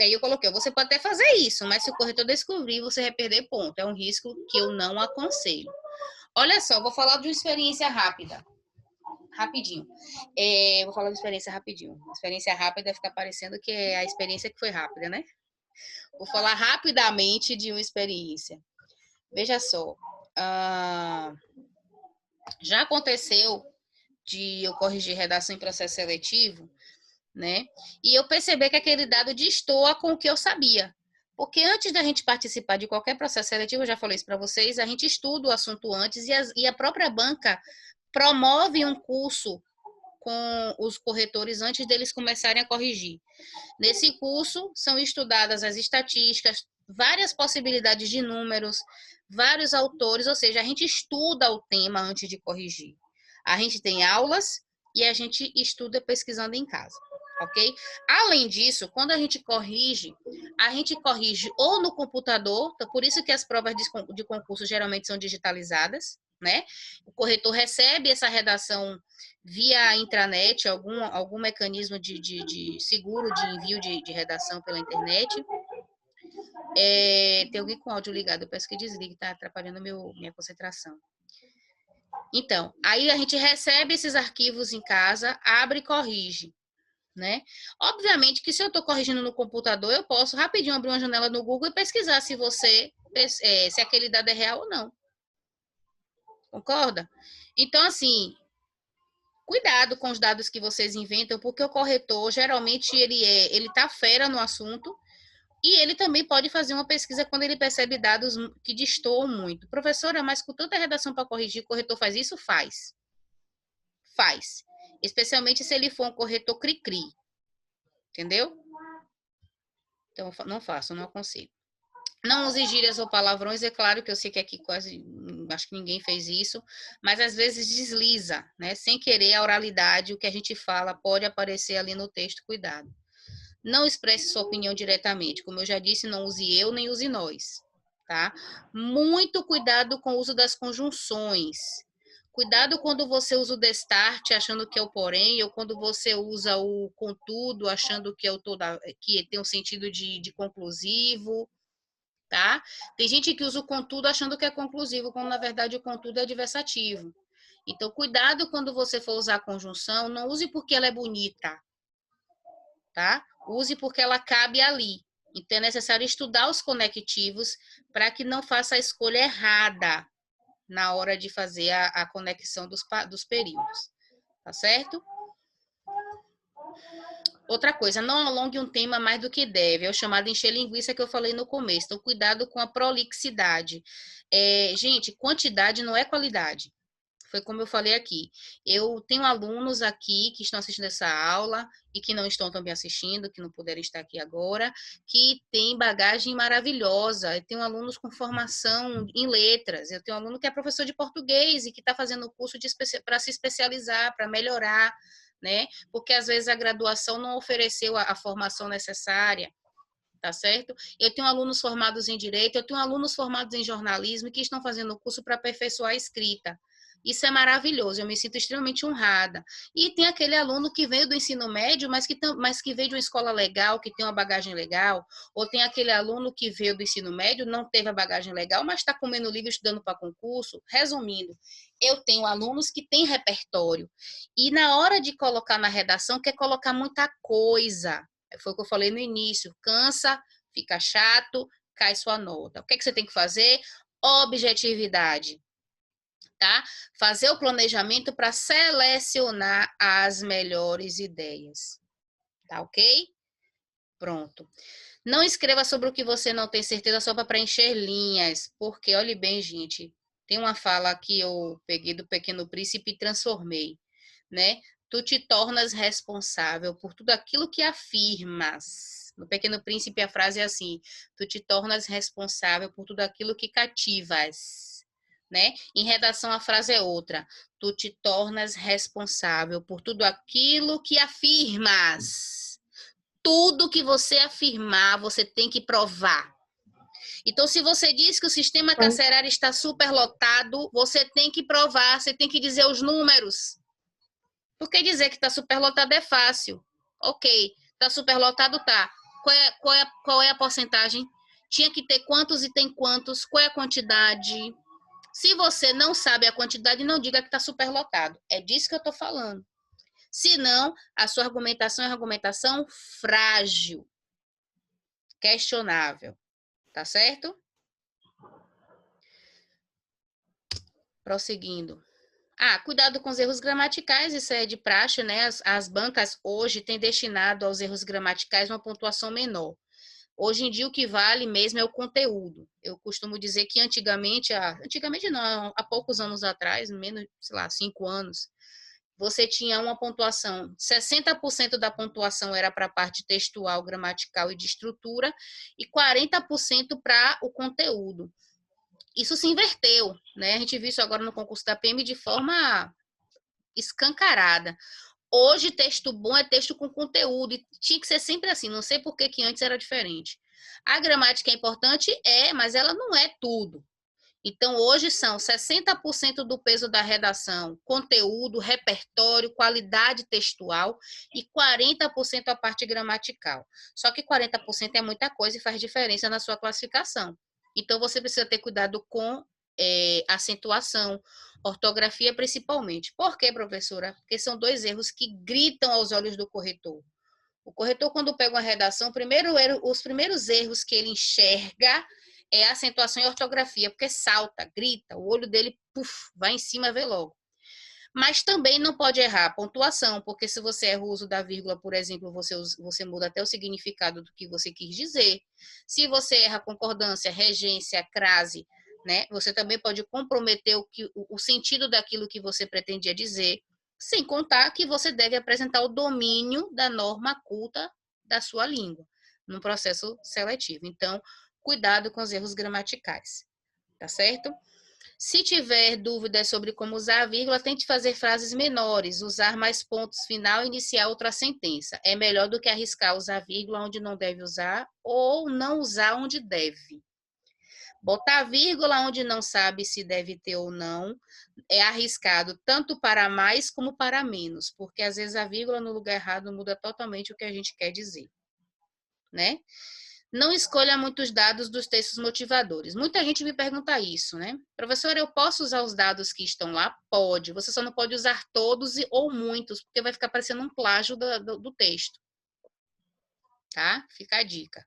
Aí eu coloquei, você pode até fazer isso, mas se o corretor descobrir, você vai perder ponto. É um risco que eu não aconselho. Olha só, vou falar de uma experiência rápida. Rapidinho. Vou falar de experiência rapidinho. Experiência rápida fica parecendo que é a experiência que foi rápida, né? Vou falar rapidamente de uma experiência. Veja só. Já aconteceu de eu corrigir redação em processo seletivo, né? E eu percebi que aquele dado destoa com o que eu sabia. Porque antes da gente participar de qualquer processo seletivo, eu já falei isso para vocês, a gente estuda o assunto antes e a própria banca promove um curso com os corretores antes deles começarem a corrigir. Nesse curso, são estudadas as estatísticas, várias possibilidades de números, vários autores, ou seja, a gente estuda o tema antes de corrigir. A gente tem aulas e a gente estuda pesquisando em casa, ok? Além disso, quando a gente corrige ou no computador, então por isso que as provas de concurso geralmente são digitalizadas, né? O corretor recebe essa redação via intranet, algum mecanismo de seguro de envio de redação pela internet. Tem alguém com áudio ligado, eu peço que desligue, está atrapalhando minha concentração. Então, aí a gente recebe esses arquivos em casa, abre e corrige, né? Obviamente que se eu estou corrigindo no computador, eu posso rapidinho abrir uma janela no Google e pesquisar se aquele dado é real ou não. Concorda? Então, assim, cuidado com os dados que vocês inventam, porque o corretor, geralmente, ele tá fera no assunto e ele também pode fazer uma pesquisa quando ele percebe dados que destoam muito. Professora, mas com tanta redação para corrigir, o corretor faz isso? Faz. Faz. Especialmente se ele for um corretor cri-cri. Entendeu? Então, não faço, não aconselho. Não use gírias ou palavrões, é claro que eu sei que aqui quase, acho que ninguém fez isso, mas às vezes desliza, né? Sem querer a oralidade, o que a gente fala pode aparecer ali no texto, cuidado. Não expresse sua opinião diretamente, como eu já disse, não use eu nem use nós, tá? Muito cuidado com o uso das conjunções. Cuidado quando você usa o destarte achando que é o porém, ou quando você usa o contudo achando que é que tem um sentido de conclusivo. Tá? Tem gente que usa o contudo achando que é conclusivo, quando na verdade o contudo é adversativo. Então, cuidado quando você for usar a conjunção, não use porque ela é bonita, tá? Use porque ela cabe ali. Então, é necessário estudar os conectivos para que não faça a escolha errada na hora de fazer a conexão dos períodos, tá certo? Outra coisa, não alongue um tema mais do que deve, é o chamado encher linguiça que eu falei no começo, então cuidado com a prolixidade. Gente, quantidade não é qualidade, foi como eu falei aqui. Eu tenho alunos aqui que estão assistindo essa aula e que não estão também assistindo, que não puderam estar aqui agora, que têm bagagem maravilhosa. Eu tenho alunos com formação em letras, eu tenho um aluno que é professor de português e que está fazendo o curso para se especializar, para melhorar, né? Porque às vezes a graduação não ofereceu a formação necessária, tá certo? Eu tenho alunos formados em direito, eu tenho alunos formados em jornalismo que estão fazendo o curso para aperfeiçoar a escrita. Isso é maravilhoso, eu me sinto extremamente honrada. E tem aquele aluno que veio do ensino médio, mas que veio de uma escola legal, que tem uma bagagem legal, ou tem aquele aluno que veio do ensino médio, não teve a bagagem legal, mas está comendo livro estudando para concurso. Resumindo, eu tenho alunos que têm repertório. E na hora de colocar na redação, quer colocar muita coisa. Foi o que eu falei no início. Cansa, fica chato, cai sua nota. O que é que você tem que fazer? Objetividade. tá? Fazer o planejamento para selecionar as melhores ideias. Tá ok? Pronto. Não escreva sobre o que você não tem certeza só para preencher linhas, porque, olhe bem, gente, tem uma fala que eu peguei do Pequeno Príncipe e transformei, né? Tu te tornas responsável por tudo aquilo que afirmas. No Pequeno Príncipe a frase é assim: tu te tornas responsável por tudo aquilo que cativas, né? Em redação a frase é outra: tu te tornas responsável por tudo aquilo que afirmas. Tudo que você afirmar, você tem que provar. Então, se você diz que o sistema carcerário está superlotado, você tem que provar, você tem que dizer os números. Porque dizer que está superlotado é fácil. Ok, está superlotado, tá. Qual é a porcentagem? Tinha que ter quantos e tem quantos? Qual é a quantidade? Se você não sabe a quantidade, não diga que está superlotado. É disso que eu estou falando. Senão, a sua argumentação é argumentação frágil, questionável. Tá certo? Prosseguindo. Cuidado com os erros gramaticais, isso é de praxe, né? As bancas hoje têm destinado aos erros gramaticais uma pontuação menor. Hoje em dia, o que vale mesmo é o conteúdo. Eu costumo dizer que antigamente não, há poucos anos atrás, menos, sei lá, 5 anos, você tinha uma pontuação, 60% da pontuação era para a parte textual, gramatical e de estrutura, e 40% para o conteúdo. Isso se inverteu, né? A gente viu isso agora no concurso da PM de forma escancarada. Hoje, texto bom é texto com conteúdo, e tinha que ser sempre assim, não sei por que antes era diferente. A gramática é importante? É, mas ela não é tudo. Então, hoje são 60% do peso da redação, conteúdo, repertório, qualidade textual e 40% a parte gramatical. Só que 40% é muita coisa e faz diferença na sua classificação. Então, você precisa ter cuidado com acentuação, ortografia principalmente. Por quê, professora? Porque são 2 erros que gritam aos olhos do corretor. O corretor, quando pega uma redação, os primeiros erros que ele enxerga é acentuação e ortografia, porque salta, grita, o olho dele vai em cima, vê logo. Mas também não pode errar a pontuação, porque se você erra o uso da vírgula, por exemplo, você muda até o significado do que você quis dizer. Se você erra concordância, regência, crase, né, você também pode comprometer o sentido daquilo que você pretendia dizer, sem contar que você deve apresentar o domínio da norma culta da sua língua, no processo seletivo. Então, cuidado com os erros gramaticais, tá certo? Se tiver dúvidas sobre como usar a vírgula, tente fazer frases menores, usar mais pontos final e iniciar outra sentença. É melhor do que arriscar usar vírgula onde não deve usar ou não usar onde deve. Botar vírgula onde não sabe se deve ter ou não é arriscado tanto para mais como para menos, porque às vezes a vírgula no lugar errado muda totalmente o que a gente quer dizer, né? Não escolha muitos dados dos textos motivadores. Muita gente me pergunta isso, né? Professora, eu posso usar os dados que estão lá? Pode. Você só não pode usar todos ou muitos, porque vai ficar parecendo um plágio do texto. Tá? Fica a dica.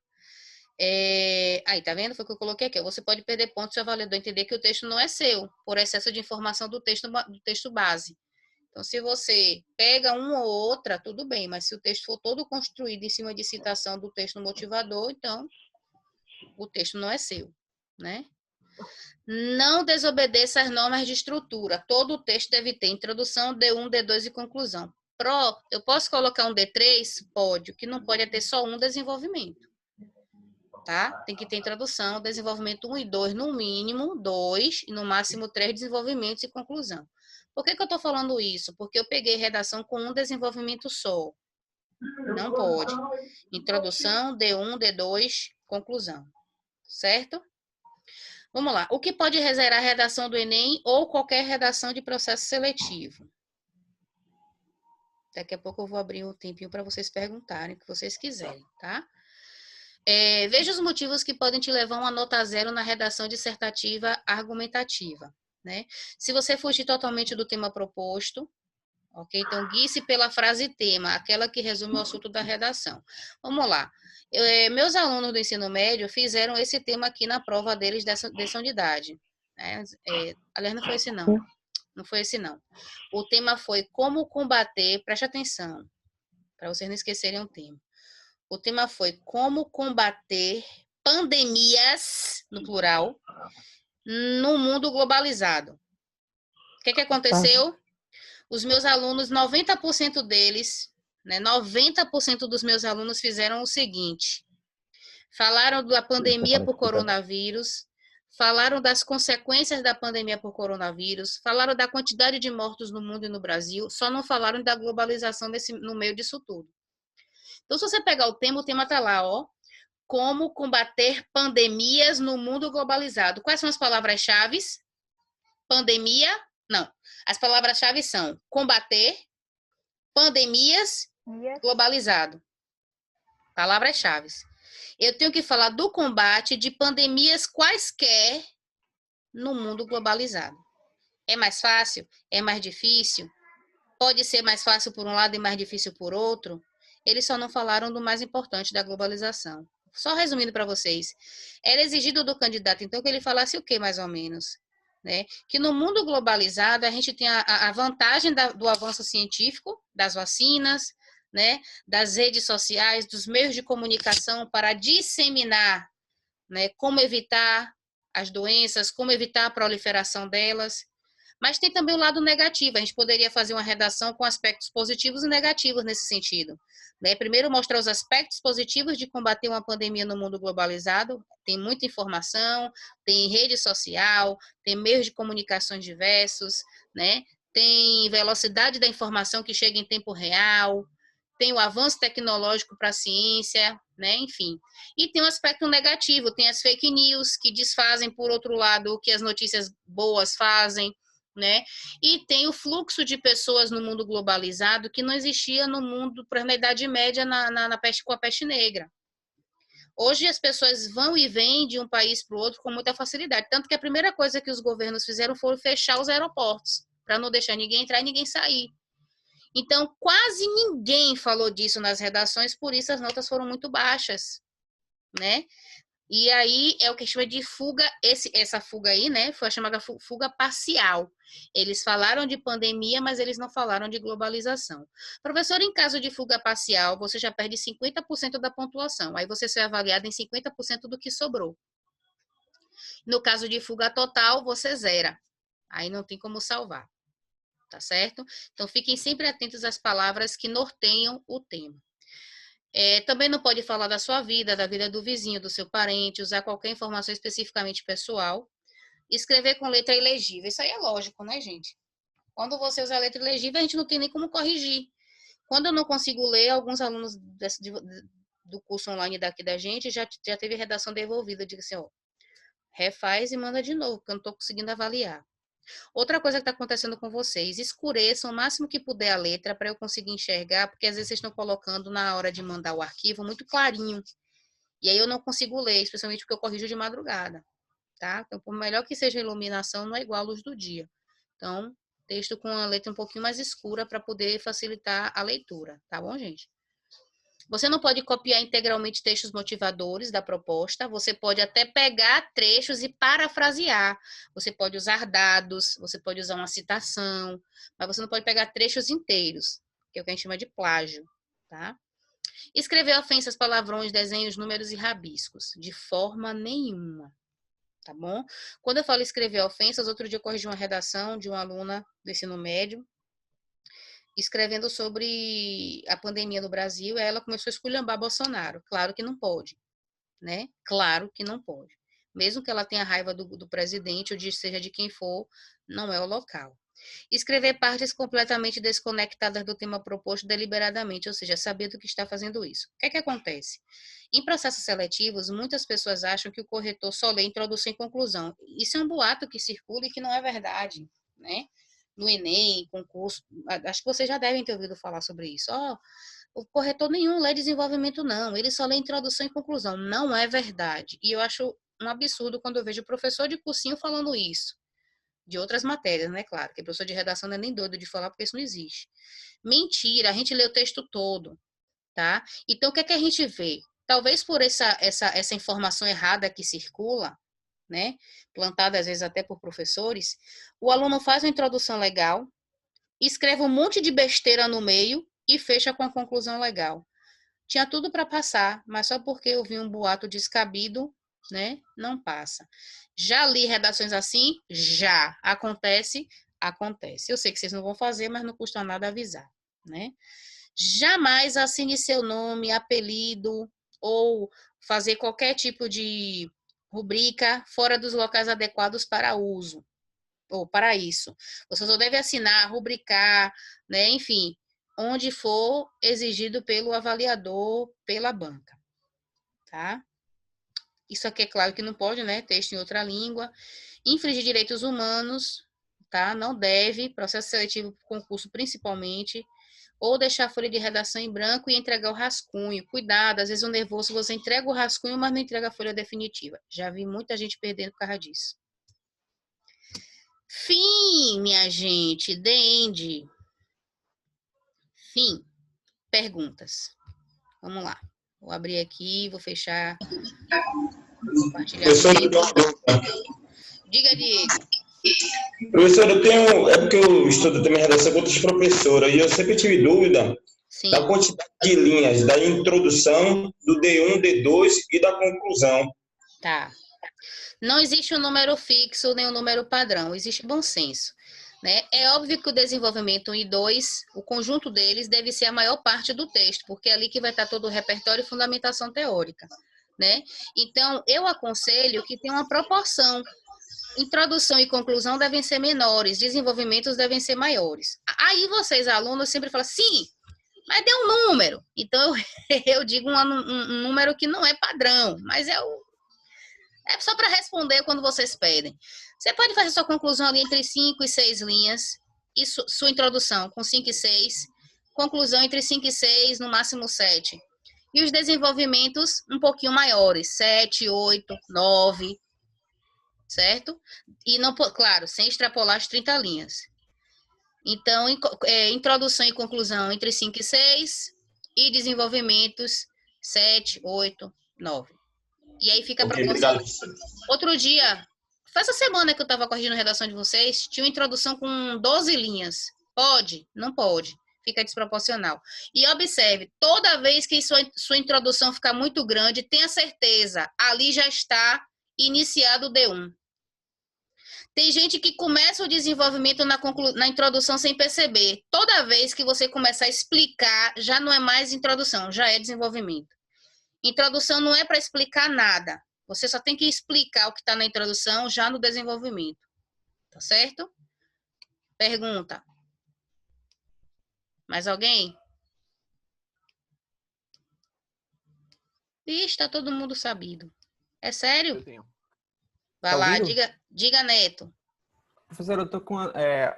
Aí, tá vendo? Foi o que eu coloquei aqui. Você pode perder pontos se o avaliador entender que o texto não é seu, por excesso de informação do texto base. Então, se você pega uma ou outra, tudo bem, mas se o texto for todo construído em cima de citação do texto motivador, então o texto não é seu, né? Não desobedeça as normas de estrutura. Todo o texto deve ter introdução, D1, D2 e conclusão. Eu posso colocar um D3? Pode. O que não pode é ter só um desenvolvimento. Tá? Tem que ter introdução, desenvolvimento 1 e 2, no mínimo 2, e no máximo 3 desenvolvimentos e conclusão. Por que eu estou falando isso? Porque eu peguei redação com um desenvolvimento só. Não pode. Introdução, D1, D2, conclusão. Certo? Vamos lá. O que pode reservar a redação do Enem ou qualquer redação de processo seletivo? Daqui a pouco eu vou abrir um tempinho para vocês perguntarem o que vocês quiserem, tá? Veja os motivos que podem te levar uma nota 0 na redação dissertativa argumentativa, né? Se você fugir totalmente do tema proposto, ok? Então, guie-se pela frase tema, aquela que resume o assunto da redação. Vamos lá. Meus alunos do ensino médio fizeram esse tema aqui na prova deles dessa unidade. Aliás, não foi esse não. Não foi esse, não. O tema foi como combater, preste atenção, para vocês não esquecerem o tema. O tema foi como combater pandemias, no plural, no mundo globalizado. O que aconteceu? Os meus alunos, 90% deles, né, 90% dos meus alunos fizeram o seguinte: falaram da pandemia por coronavírus, falaram das consequências da pandemia por coronavírus, falaram da quantidade de mortos no mundo e no Brasil, só não falaram da globalização no meio disso tudo. Então, se você pegar o tema está lá, ó. Como combater pandemias no mundo globalizado. Quais são as palavras-chave? Pandemia, não. As palavras-chave são combater, pandemias, globalizado. Palavras-chave. Eu tenho que falar do combate de pandemias quaisquer no mundo globalizado. É mais fácil? É mais difícil? Pode ser mais fácil por um lado e mais difícil por outro? Eles só não falaram do mais importante da globalização. Só resumindo para vocês, era exigido do candidato, então, que ele falasse o quê, mais ou menos? Né? Que no mundo globalizado, a gente tem a vantagem do avanço científico, das vacinas, né? Das redes sociais, dos meios de comunicação para disseminar, né? Como evitar as doenças, como evitar a proliferação delas. Mas tem também o lado negativo. A gente poderia fazer uma redação com aspectos positivos e negativos nesse sentido. Né? Primeiro, mostrar os aspectos positivos de combater uma pandemia no mundo globalizado. Tem muita informação, tem rede social, tem meios de comunicação diversos, né? Tem velocidade da informação que chega em tempo real, tem o avanço tecnológico para a ciência, né? Enfim. E tem um aspecto negativo, tem as fake news que desfazem, por outro lado, o que as notícias boas fazem, né? E tem o fluxo de pessoas no mundo globalizado que não existia no mundo, na Idade Média, com a peste negra. Hoje as pessoas vão e vêm de um país para o outro com muita facilidade. Tanto que a primeira coisa que os governos fizeram foi fechar os aeroportos, para não deixar ninguém entrar e ninguém sair. Então, quase ninguém falou disso nas redações, por isso as notas foram muito baixas, né? E aí é o que chama de fuga, essa fuga aí, né, foi a chamada fuga parcial. Eles falaram de pandemia, mas eles não falaram de globalização. Professor, em caso de fuga parcial, você já perde 50% da pontuação. Aí você é avaliado em 50% do que sobrou. No caso de fuga total, você zera. Aí não tem como salvar. Tá certo? Então, fiquem sempre atentos às palavras que norteiam o tema. Também não pode falar da sua vida, da vida do vizinho, do seu parente, usar qualquer informação especificamente pessoal. Escrever com letra ilegível. Isso aí é lógico, né, gente? Quando você usa a letra ilegível, a gente não tem nem como corrigir. Quando eu não consigo ler, alguns alunos do curso online daqui da gente já teve redação devolvida. Diga assim, ó, refaz e manda de novo, porque eu não estou conseguindo avaliar. Outra coisa que está acontecendo com vocês, escureçam o máximo que puder a letra para eu conseguir enxergar, porque às vezes vocês estão colocando na hora de mandar o arquivo muito clarinho. E aí eu não consigo ler, especialmente porque eu corrijo de madrugada, tá? Então, por melhor que seja a iluminação, não é igual à luz do dia. Então, texto com a letra um pouquinho mais escura para poder facilitar a leitura, tá bom, gente? Você não pode copiar integralmente textos motivadores da proposta, você pode até pegar trechos e parafrasear. Você pode usar dados, você pode usar uma citação, mas você não pode pegar trechos inteiros, que é o que a gente chama de plágio, tá? Escrever ofensas, palavrões, desenhos, números e rabiscos, de forma nenhuma, tá bom? Quando eu falo escrever ofensas, outro dia eu corrigi uma redação de uma aluna do ensino médio, escrevendo sobre a pandemia no Brasil, ela começou a esculhambar Bolsonaro. Claro que não pode, né? Claro que não pode. Mesmo que ela tenha raiva do presidente, ou seja de quem for, não é o local. Escrever partes completamente desconectadas do tema proposto deliberadamente, ou seja, saber do que está fazendo isso. O que é que acontece? Em processos seletivos, muitas pessoas acham que o corretor só lê introdução e conclusão. Isso é um boato que circula e que não é verdade, né? No Enem, concurso, acho que vocês já devem ter ouvido falar sobre isso. O corretor nenhum lê desenvolvimento, não. Ele só lê introdução e conclusão. Não é verdade. E eu acho um absurdo quando eu vejo o professor de cursinho falando isso. De outras matérias, né? Claro, que professor de redação não é nem doido de falar, porque isso não existe. Mentira, a gente lê o texto todo, tá? Então, o que é que a gente vê? Talvez por essa informação errada que circula, né? Plantada às vezes até por professores, o aluno faz uma introdução legal, escreve um monte de besteira no meio e fecha com a conclusão legal. Tinha tudo para passar, mas só porque eu vi um boato descabido, né? Não passa. Já li redações assim? Já. Acontece? Acontece. Eu sei que vocês não vão fazer, mas não custa nada avisar, né? Jamais assine seu nome, apelido ou fazer qualquer tipo de rubrica fora dos locais adequados para uso ou para isso. Você só deve assinar, rubricar, né? Enfim, onde for exigido pelo avaliador, pela banca, tá? Isso aqui é claro que não pode, né? Texto em outra língua. Infringir direitos humanos, tá? Não deve, processo seletivo por concurso principalmente, ou deixar a folha de redação em branco e entregar o rascunho. Cuidado, às vezes o nervoso você entrega o rascunho, mas não entrega a folha definitiva. Já vi muita gente perdendo por causa disso. Fim, minha gente, the end. Fim. Perguntas. Vamos lá. Vou abrir aqui, vou fechar o compartilhamento. Diga, Diego. Professor, eu tenho. É porque eu estudo também redação com outras professoras e eu sempre tive dúvida Sim. da quantidade de linhas da introdução, do D1, D2 e da conclusão. Tá. Não existe um número fixo nem um número padrão, existe bom senso, né? É óbvio que o desenvolvimento 1 e 2, o conjunto deles deve ser a maior parte do texto, porque é ali que vai estar todo o repertório e fundamentação teórica, né? Então, eu aconselho que tenha uma proporção. Introdução e conclusão devem ser menores, desenvolvimentos devem ser maiores. Aí vocês, alunos, sempre falam, sim, mas dê um número. Então, eu digo um número que não é padrão, mas é só para responder quando vocês pedem. Você pode fazer sua conclusão ali entre 5 e 6 linhas, e sua introdução com 5 e 6, conclusão entre 5 e 6, no máximo 7. E os desenvolvimentos um pouquinho maiores, 7, 8, 9, certo? E, não, claro, sem extrapolar as 30 linhas. Então, introdução e conclusão entre 5 e 6, e desenvolvimentos 7, 8, 9. E aí fica Ok, proporcional. obrigado. Outro dia, foi essa semana que eu estava corrigindo a redação de vocês, tinha uma introdução com 12 linhas. Pode? Não pode. Fica desproporcional. E observe, toda vez que sua introdução ficar muito grande, tenha certeza, ali já está iniciado o D1. Tem gente que começa o desenvolvimento na introdução sem perceber. Toda vez que você começa a explicar, já não é mais introdução, já é desenvolvimento. Introdução não é para explicar nada. Você só tem que explicar o que está na introdução já no desenvolvimento. Tá certo? Pergunta. Mais alguém? Ixi, tá todo mundo sabido. É sério? Eu tenho. Vai Tá lá, ouvindo? diga, Neto. Professora, eu tô com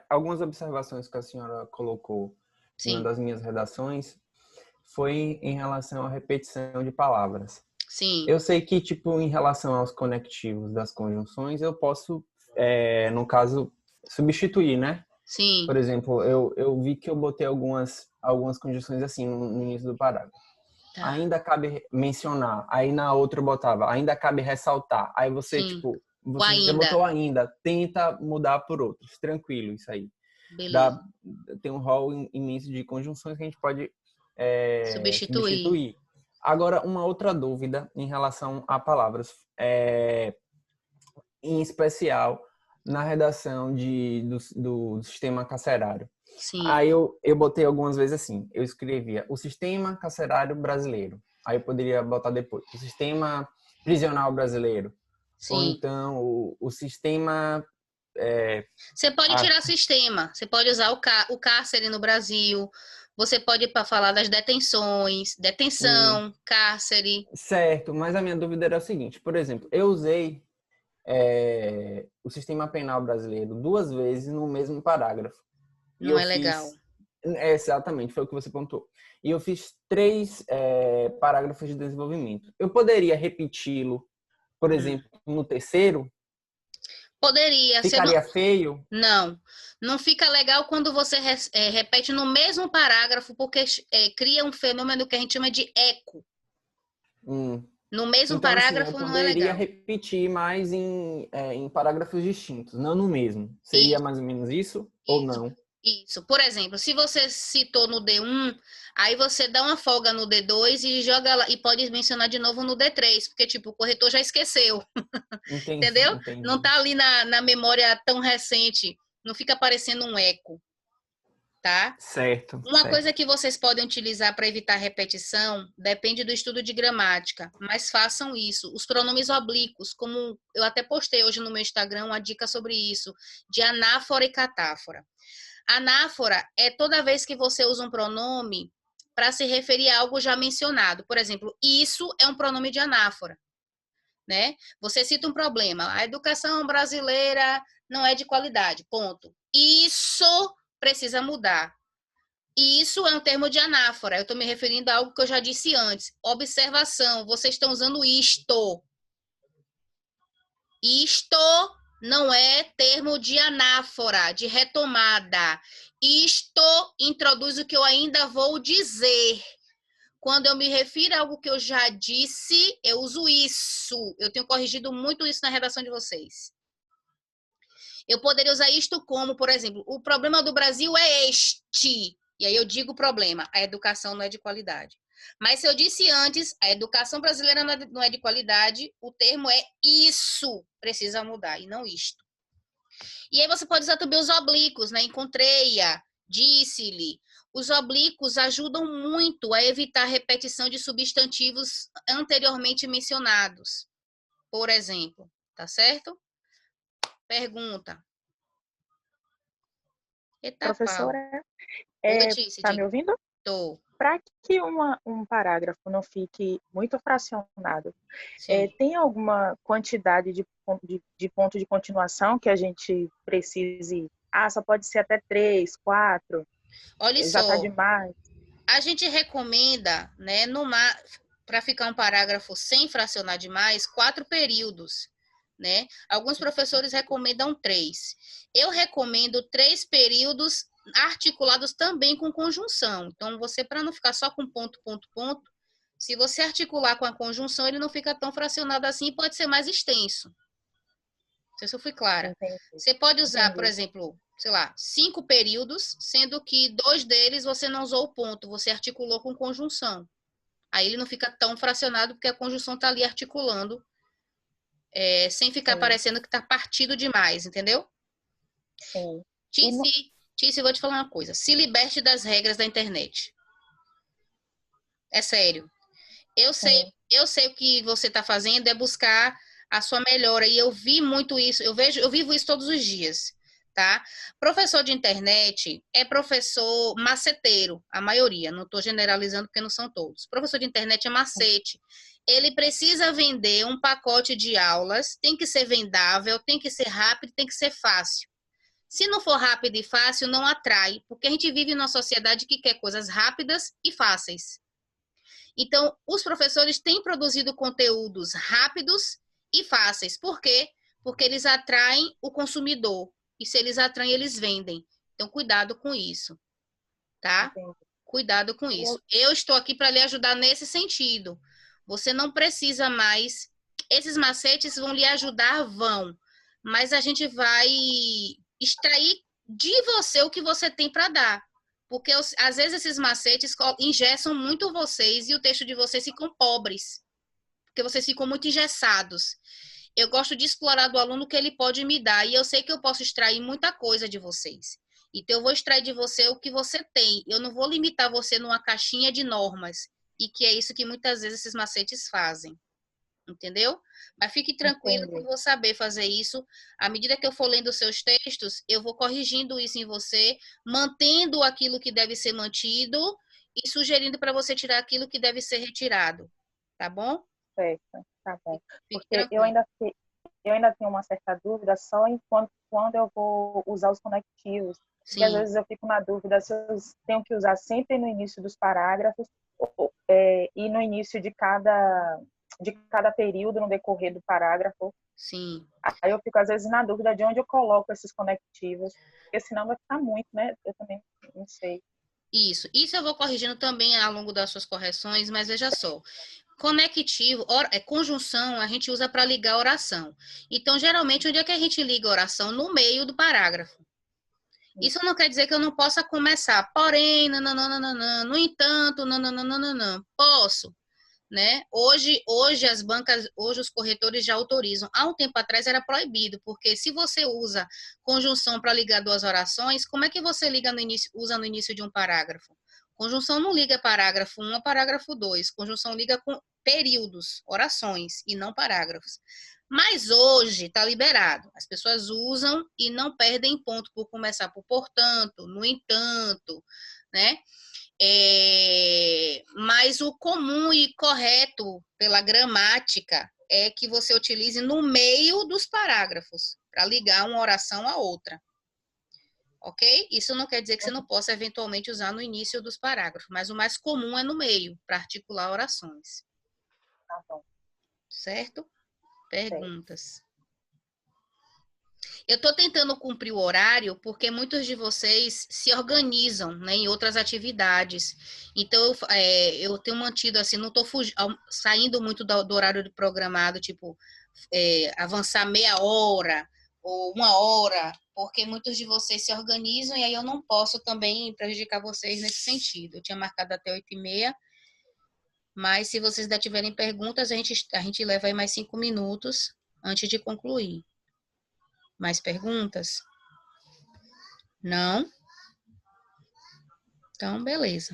algumas observações que a senhora colocou em uma Sim, das minhas redações. Foi em relação à repetição de palavras. sim, Eu sei que, tipo, em relação aos conectivos das conjunções, eu posso, no caso, substituir, né? sim. Por exemplo, eu vi que eu botei algumas conjunções assim no início do parágrafo. Tá. Ainda cabe mencionar. Aí na outra eu botava, ainda cabe ressaltar. Aí você, Sim. tipo, O você já ainda. botou ainda. Tenta mudar por outros. Tranquilo, isso aí. Beleza. Tem um rol imenso de conjunções que a gente pode Substituir. Agora, uma outra dúvida em relação a palavras. Em especial, na redação do sistema carcerário. Sim. Aí eu botei algumas vezes assim, eu escrevia o sistema carcerário brasileiro. Aí eu poderia botar depois, o sistema prisional brasileiro. Sim. Ou então o sistema... Você pode tirar sistema, você pode usar o cárcere no Brasil, você pode falar das detenções, detenção, cárcere. Certo, mas a minha dúvida era o seguinte, por exemplo, eu usei o sistema penal brasileiro 2 vezes no mesmo parágrafo. Não é legal. Exatamente, foi o que você pontuou. E eu fiz 3 parágrafos de desenvolvimento. Eu poderia repeti-lo, por exemplo, no terceiro? Poderia. Ficaria feio? Não fica legal quando você repete no mesmo parágrafo, porque cria um fenômeno que a gente chama de eco. No mesmo Então, assim, eu parágrafo não é poderia legal. repetir mais em parágrafos distintos, não no mesmo. Seria Isso, mais ou menos isso ou não? isso. Por exemplo, se você citou no D1, aí você dá uma folga no D2 e joga lá, e pode mencionar de novo no D3, porque, tipo, o corretor já esqueceu, Entendi, entendeu? entendi. Não tá ali na memória tão recente, não fica aparecendo um eco, tá? Certo, Uma certo. coisa que vocês podem utilizar para evitar repetição depende do estudo de gramática, mas façam isso. Os pronomes oblíquos, como eu até postei hoje no meu Instagram uma dica sobre isso, de anáfora e catáfora. Anáfora é toda vez que você usa um pronome para se referir a algo já mencionado. Por exemplo, isso é um pronome de anáfora, né? Você cita um problema, a educação brasileira não é de qualidade, ponto. Isso precisa mudar. E isso é um termo de anáfora. Eu estou me referindo a algo que eu já disse antes. Observação. Vocês estão usando isto. Isto não é termo de anáfora, de retomada. Isto introduz o que eu ainda vou dizer. Quando eu me refiro a algo que eu já disse, eu uso isso. Eu tenho corrigido muito isso na redação de vocês. Eu poderia usar isto como, por exemplo, o problema do Brasil é este. E aí eu digo o problema, a educação não é de qualidade. Mas se eu disse antes, a educação brasileira não é de qualidade, o termo é isso, precisa mudar, e não isto. E aí você pode usar também os oblíquos, né? Encontrei-a, disse-lhe. Os oblíquos ajudam muito a evitar a repetição de substantivos anteriormente mencionados. Por exemplo, tá certo? Pergunta. Eita, pau. Professora, Ô, Letícia, tá me diga. ouvindo? Tô. Para que um parágrafo não fique muito fracionado, Sim. tem alguma quantidade de ponto de continuação que a gente precise? Só pode ser até 3, 4, Olha já está só, demais. a gente recomenda, né, para ficar um parágrafo sem fracionar demais, 4 períodos, né? Alguns professores recomendam 3. Eu recomendo 3 períodos articulados também com conjunção. Então, você, para não ficar só com ponto, ponto, ponto, se você articular com a conjunção, ele não fica tão fracionado assim e pode ser mais extenso. Não sei se eu fui clara. Entendi. Você pode usar, por Entendi. exemplo, sei lá, 5 períodos, sendo que 2 deles você não usou o ponto, você articulou com conjunção. Aí ele não fica tão fracionado, porque a conjunção está ali articulando, sem ficar Sim. parecendo que está partido demais, entendeu? Sim. Tícia, eu vou te falar uma coisa. Se liberte das regras da internet. É sério. Eu sei o que você está fazendo é buscar a sua melhora. E eu vi muito isso, eu vivo isso todos os dias, tá? Professor de internet é professor maceteiro, a maioria, não estou generalizando porque não são todos. Professor de internet é macete. Ele precisa vender um pacote de aulas, tem que ser vendável, tem que ser rápido, tem que ser fácil. Se não for rápido e fácil, não atrai, porque a gente vive numa sociedade que quer coisas rápidas e fáceis. Então, os professores têm produzido conteúdos rápidos e fáceis. Por quê? Porque eles atraem o consumidor. E se eles atraem, eles vendem. Então, cuidado com isso, tá? Entendi. Cuidado com isso. Eu estou aqui para lhe ajudar nesse sentido. Você não precisa mais. Esses macetes vão lhe ajudar, vão. Mas a gente vai extrair de você o que você tem para dar. Porque às vezes esses macetes engessam muito vocês e o texto de vocês ficam pobres. Porque vocês ficam muito engessados. Eu gosto de explorar do aluno o que ele pode me dar. E eu sei que eu posso extrair muita coisa de vocês. Então, eu vou extrair de você o que você tem. Eu não vou limitar você numa caixinha de normas. E que é isso que muitas vezes esses macetes fazem. Entendeu? Mas fique tranquilo que eu vou saber fazer isso. À medida que eu for lendo os seus textos, eu vou corrigindo isso em você, mantendo aquilo que deve ser mantido e sugerindo para você tirar aquilo que deve ser retirado. Tá bom? Certo, tá bom. Fique Porque tranquilo. eu ainda tenho uma certa dúvida só quando eu vou usar os conectivos. Porque às Sim, vezes eu fico na dúvida se eu tenho que usar sempre no início dos parágrafos e no início de cada período no decorrer do parágrafo. sim. Aí eu fico às vezes na dúvida de onde eu coloco esses conectivos, porque senão vai ficar muito, né? Eu também não sei. Isso eu vou corrigindo também ao longo das suas correções, mas veja só. Conectivo, conjunção, a gente usa para ligar oração. Então, geralmente, onde é que a gente liga a oração? No meio do parágrafo. Isso não quer dizer que eu não possa começar, porém, nananana, no entanto, nananana, posso, né? Hoje as bancas, hoje os corretores já autorizam. Há um tempo atrás era proibido, porque se você usa conjunção para ligar duas orações, como é que você usa no início de um parágrafo? Conjunção não liga parágrafo 1 a parágrafo 2. Conjunção liga com períodos, orações, e não parágrafos. Mas hoje está liberado. As pessoas usam e não perdem ponto por começar por portanto, no entanto, né? Mas o comum e correto pela gramática é que você utilize no meio dos parágrafos, para ligar uma oração à outra. Ok? Isso não quer dizer que você não possa eventualmente usar no início dos parágrafos, mas o mais comum é no meio, para articular orações. Tá bom. Certo? Perguntas. Eu estou tentando cumprir o horário porque muitos de vocês se organizam, né, em outras atividades. Então, eu tenho mantido assim, não estou saindo muito do horário programado, tipo, avançar meia hora ou uma hora, porque muitos de vocês se organizam e aí eu não posso também prejudicar vocês nesse sentido. Eu tinha marcado até 8h30, mas se vocês ainda tiverem perguntas, a gente leva aí mais 5 minutos antes de concluir. Mais perguntas? Não? Então, beleza.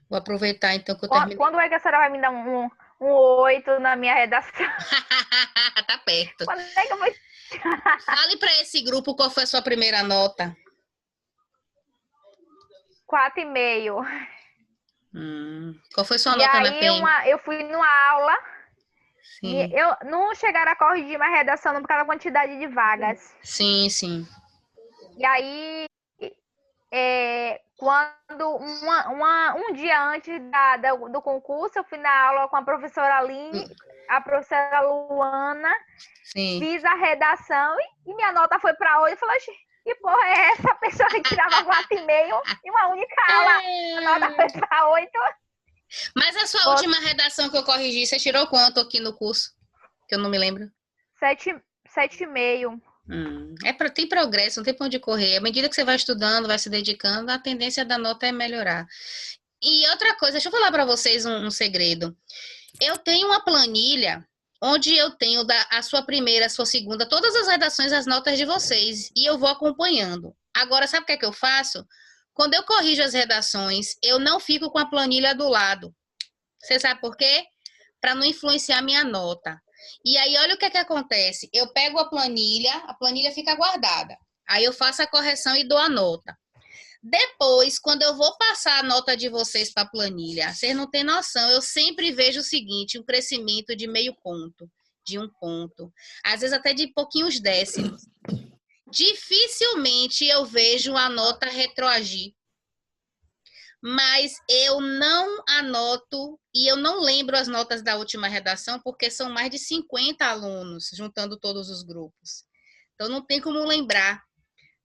Vou aproveitar, então, que eu terminei. Quando é que a senhora vai me dar um 8 na minha redação? Tá perto. Quando é que eu vou... Fale para esse grupo qual foi a sua primeira nota. 4,5. Qual foi sua nota na PEN? Eu fui numa aula. Sim. E eu não chegaram a corrigir minha redação por causa da quantidade de vagas. Sim, sim. E aí, quando um dia antes do concurso, eu fui na aula com a professora Aline, a professora Luana, sim. Fiz a redação e minha nota foi para 8. Eu falei, que porra é essa? A pessoa que tirava 4,5 em uma única aula, a nota foi para 8. Mas a sua última redação que eu corrigi, você tirou quanto aqui no curso? Que eu não me lembro. 7,5. Tem progresso, não tem pra onde correr. À medida que você vai estudando, vai se dedicando, a tendência da nota é melhorar. E outra coisa, deixa eu falar para vocês um segredo. Eu tenho uma planilha onde eu tenho a sua primeira, a sua segunda, todas as redações, as notas de vocês, e eu vou acompanhando. Agora, sabe o que é que eu faço? Quando eu corrijo as redações, eu não fico com a planilha do lado. Você sabe por quê? Para não influenciar a minha nota. E aí, olha o que é que acontece. Eu pego a planilha fica guardada. Aí eu faço a correção e dou a nota. Depois, quando eu vou passar a nota de vocês para a planilha, vocês não têm noção, eu sempre vejo o seguinte, um crescimento de meio ponto, de 1 ponto, às vezes até de pouquinhos décimos. Dificilmente eu vejo a nota retroagir. Mas eu não anoto e eu não lembro as notas da última redação, porque são mais de 50 alunos, juntando todos os grupos. Então, não tem como lembrar,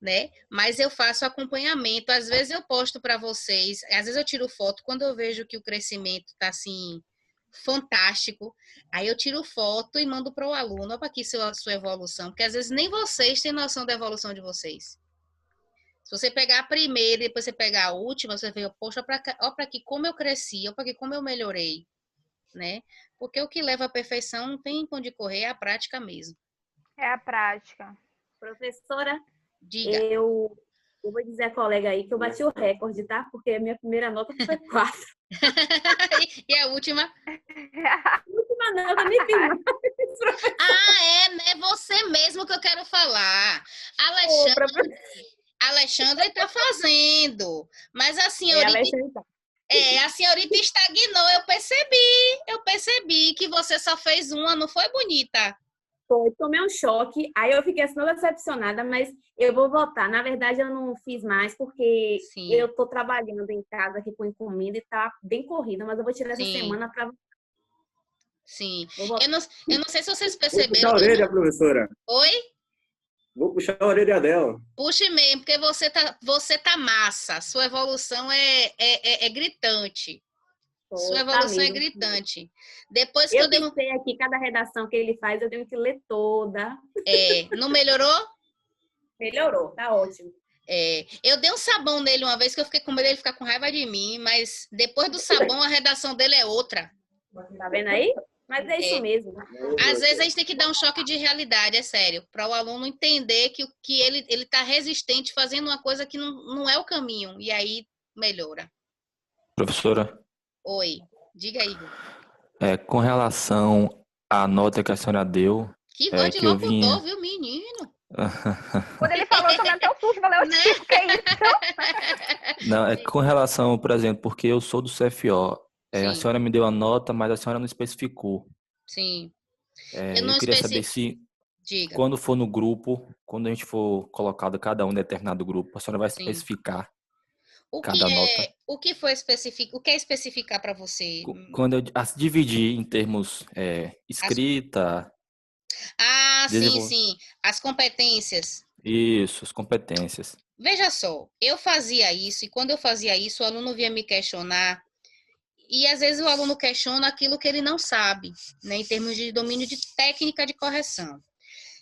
né? Mas eu faço acompanhamento. Às vezes eu posto para vocês, às vezes eu tiro foto quando eu vejo que o crescimento está assim fantástico. Aí eu tiro foto e mando para o aluno, olha aqui sua evolução, porque às vezes nem vocês têm noção da evolução de vocês. Se você pegar a primeira e depois você pegar a última, você vê, poxa, olha para aqui como eu cresci, olha para aqui como eu melhorei, né? Porque o que leva à perfeição não tem onde correr, é a prática mesmo. É a prática. Professora, diga. Eu vou dizer à colega aí que eu bati o recorde, tá? Porque a minha primeira nota foi 4. E a última? A última nota nem fiz mais. É você mesmo que eu quero falar. Alexandre está fazendo. Mas a senhorita estagnou. Eu percebi que você só fez uma, não foi, bonita? Foi, tomei um choque. Aí eu fiquei assim, toda decepcionada, mas eu vou voltar. Na verdade, eu não fiz mais porque eu tô trabalhando em casa aqui com encomenda e tá bem corrida, mas eu vou tirar essa semana para... Sim. Eu não sei se vocês perceberam. Puxa a orelha, professora. Oi? Vou puxar a orelha dela. Puxe mesmo, porque você tá massa. Sua evolução é gritante. Sua Tá evolução é mesmo. gritante. Depois que Eu eu dei pensei aqui, cada redação que ele faz, eu tenho que ler toda. não melhorou? Melhorou, tá ótimo. Eu dei um sabão nele uma vez que eu fiquei com medo dele ficar com raiva de mim, mas depois do sabão a redação dele é outra. Tá vendo aí? Mas é isso mesmo. Às vezes a gente tem que dar um choque de realidade, é sério, para o aluno entender que ele está resistente fazendo uma coisa que não é o caminho, e aí melhora. Professora, Oi, diga aí, Igor. com relação à nota que a senhora deu, Que voz de que eu locutor, vinha... viu, menino? Quando ele falou, eu tomei até um susto, falei, o que é isso? Não, com relação, por exemplo, porque eu sou do CFO, a senhora me deu a nota, mas a senhora não especificou. Sim. Eu queria saber se, Diga. quando for no grupo, quando a gente for colocado cada um em determinado grupo, a senhora vai especificar cada nota. O que é especificar para você? Quando eu dividir em termos escrita... Sim. As competências. Isso, as competências. Veja só, eu fazia isso e quando eu fazia isso, o aluno vinha me questionar e às vezes o aluno questiona aquilo que ele não sabe, né, em termos de domínio de técnica de correção.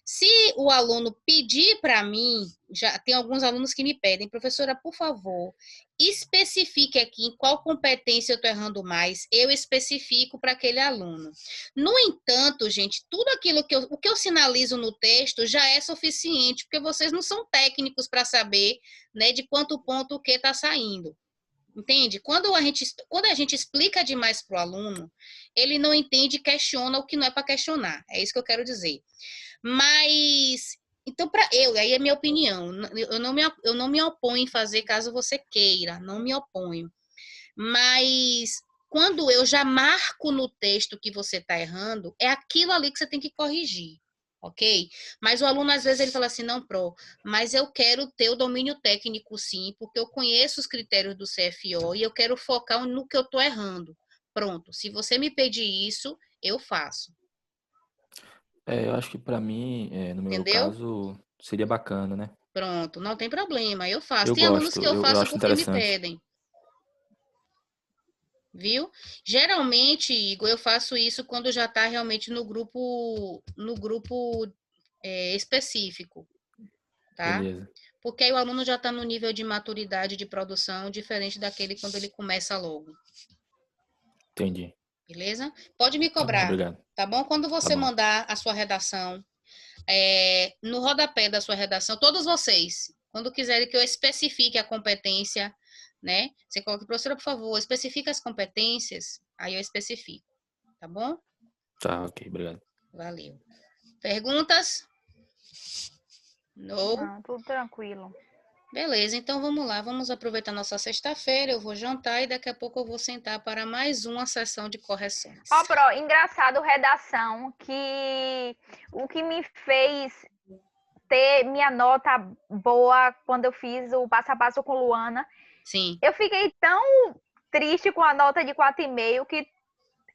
Se o aluno pedir para mim, já tem alguns alunos que me pedem, professora, por favor, especifique aqui em qual competência eu estou errando mais, eu especifico para aquele aluno. No entanto, gente, tudo aquilo o que eu sinalizo no texto já é suficiente, porque vocês não são técnicos para saber, né, de quanto ponto o que está saindo. Entende? Quando a gente explica demais para o aluno, ele não entende e questiona o que não é para questionar. É isso que eu quero dizer. Mas, então, aí é minha opinião, eu não me oponho em fazer caso você queira, não me oponho. Mas, quando eu já marco no texto que você está errando, é aquilo ali que você tem que corrigir, ok? Mas o aluno, às vezes, ele fala assim, não, mas eu quero ter o domínio técnico, sim, porque eu conheço os critérios do CFO e eu quero focar no que eu estou errando. Pronto, se você me pedir isso, eu faço. Eu acho que para mim, no meu caso, seria bacana, né? Pronto, não tem problema, eu faço. Eu Tem alunos gosto, que eu faço acho porque me interessante. pedem. Viu? Geralmente, Igor, eu faço isso quando já está realmente no grupo específico, tá? Beleza. Porque aí o aluno já está no nível de maturidade de produção diferente daquele quando ele começa logo. Entendi. Beleza? Pode me cobrar, obrigado. Tá bom? Quando você bom. mandar a sua redação, no rodapé da sua redação, todos vocês, quando quiserem que eu especifique a competência, né? Você coloca, professora, por favor, especifica as competências, aí eu especifico, tá bom? Tá, ok, obrigado. Valeu. Perguntas? Não, tudo tranquilo. Beleza, então vamos lá, vamos aproveitar nossa sexta-feira, eu vou jantar e daqui a pouco eu vou sentar para mais uma sessão de correções. Engraçado, redação, que o que me fez ter minha nota boa quando eu fiz o passo a passo com Luana. Sim. Eu fiquei tão triste com a nota de 4,5 que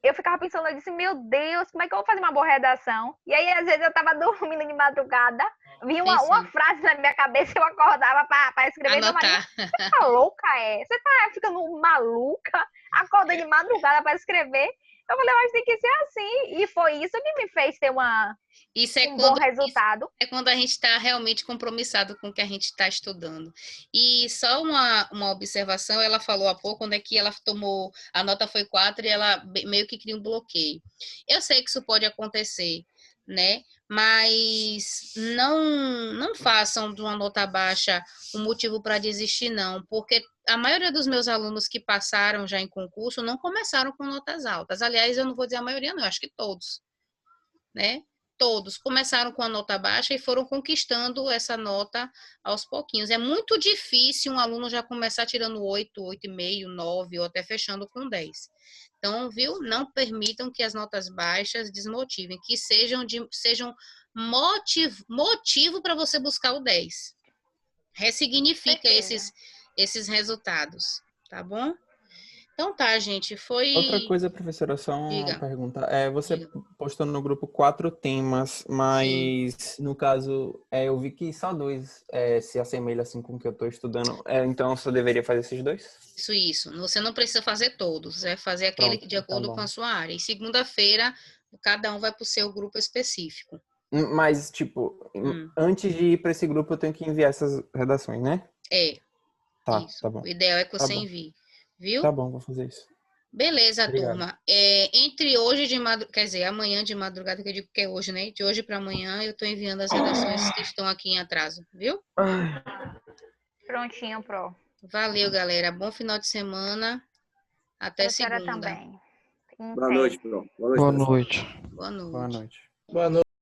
eu ficava pensando, eu disse, meu Deus, como é que eu vou fazer uma boa redação? E aí, às vezes, eu tava dormindo de madrugada, vinha uma frase na minha cabeça, eu acordava pra escrever. Anotar. Você tá louca, Você tá ficando maluca? Acorda de madrugada pra escrever? Eu falei, mas tem que ser assim. E foi isso que me fez ter um bom resultado. É quando a gente está realmente compromissado com o que a gente está estudando. E só uma observação, ela falou há pouco, né, que ela tomou, a nota foi 4 e ela meio que cria um bloqueio. Eu sei que isso pode acontecer, né? Mas não façam de uma nota baixa um motivo para desistir, não, porque a maioria dos meus alunos que passaram já em concurso não começaram com notas altas. Aliás, eu não vou dizer a maioria, não, eu acho que todos, né? Todos começaram com a nota baixa e foram conquistando essa nota aos pouquinhos. É muito difícil um aluno já começar tirando 8, 8,5, 9 ou até fechando com 10. Então, viu? Não permitam que as notas baixas desmotivem, que sejam motivo para você buscar o 10. Ressignifica esses resultados, tá bom? Então tá, gente, foi... Outra coisa, professora, só uma Diga. pergunta. Você Diga. postou no grupo 4 temas, mas no caso, eu vi que só 2 se assemelham assim com o que eu estou estudando. Então, eu só deveria fazer esses 2? Isso. Você não precisa fazer todos, você vai fazer aquele Pronto, de acordo tá com a bom. sua área. E segunda-feira, cada um vai para o seu grupo específico. Mas, tipo, antes de ir para esse grupo, eu tenho que enviar essas redações, né? Tá, Isso. tá bom. O ideal é que Tá você bom. envie. Viu? Tá bom, vou fazer isso. Beleza, Obrigado. turma. Entre hoje de madrugada, quer dizer, amanhã de madrugada, que eu digo que é hoje, né? De hoje para amanhã, eu estou enviando as redações que estão aqui em atraso, viu? Prontinho, Pro. Valeu, galera. Bom final de semana. Até Pra senhora segunda. também. Boa noite, Pro. Boa noite. Boa noite. Boa noite. Boa noite.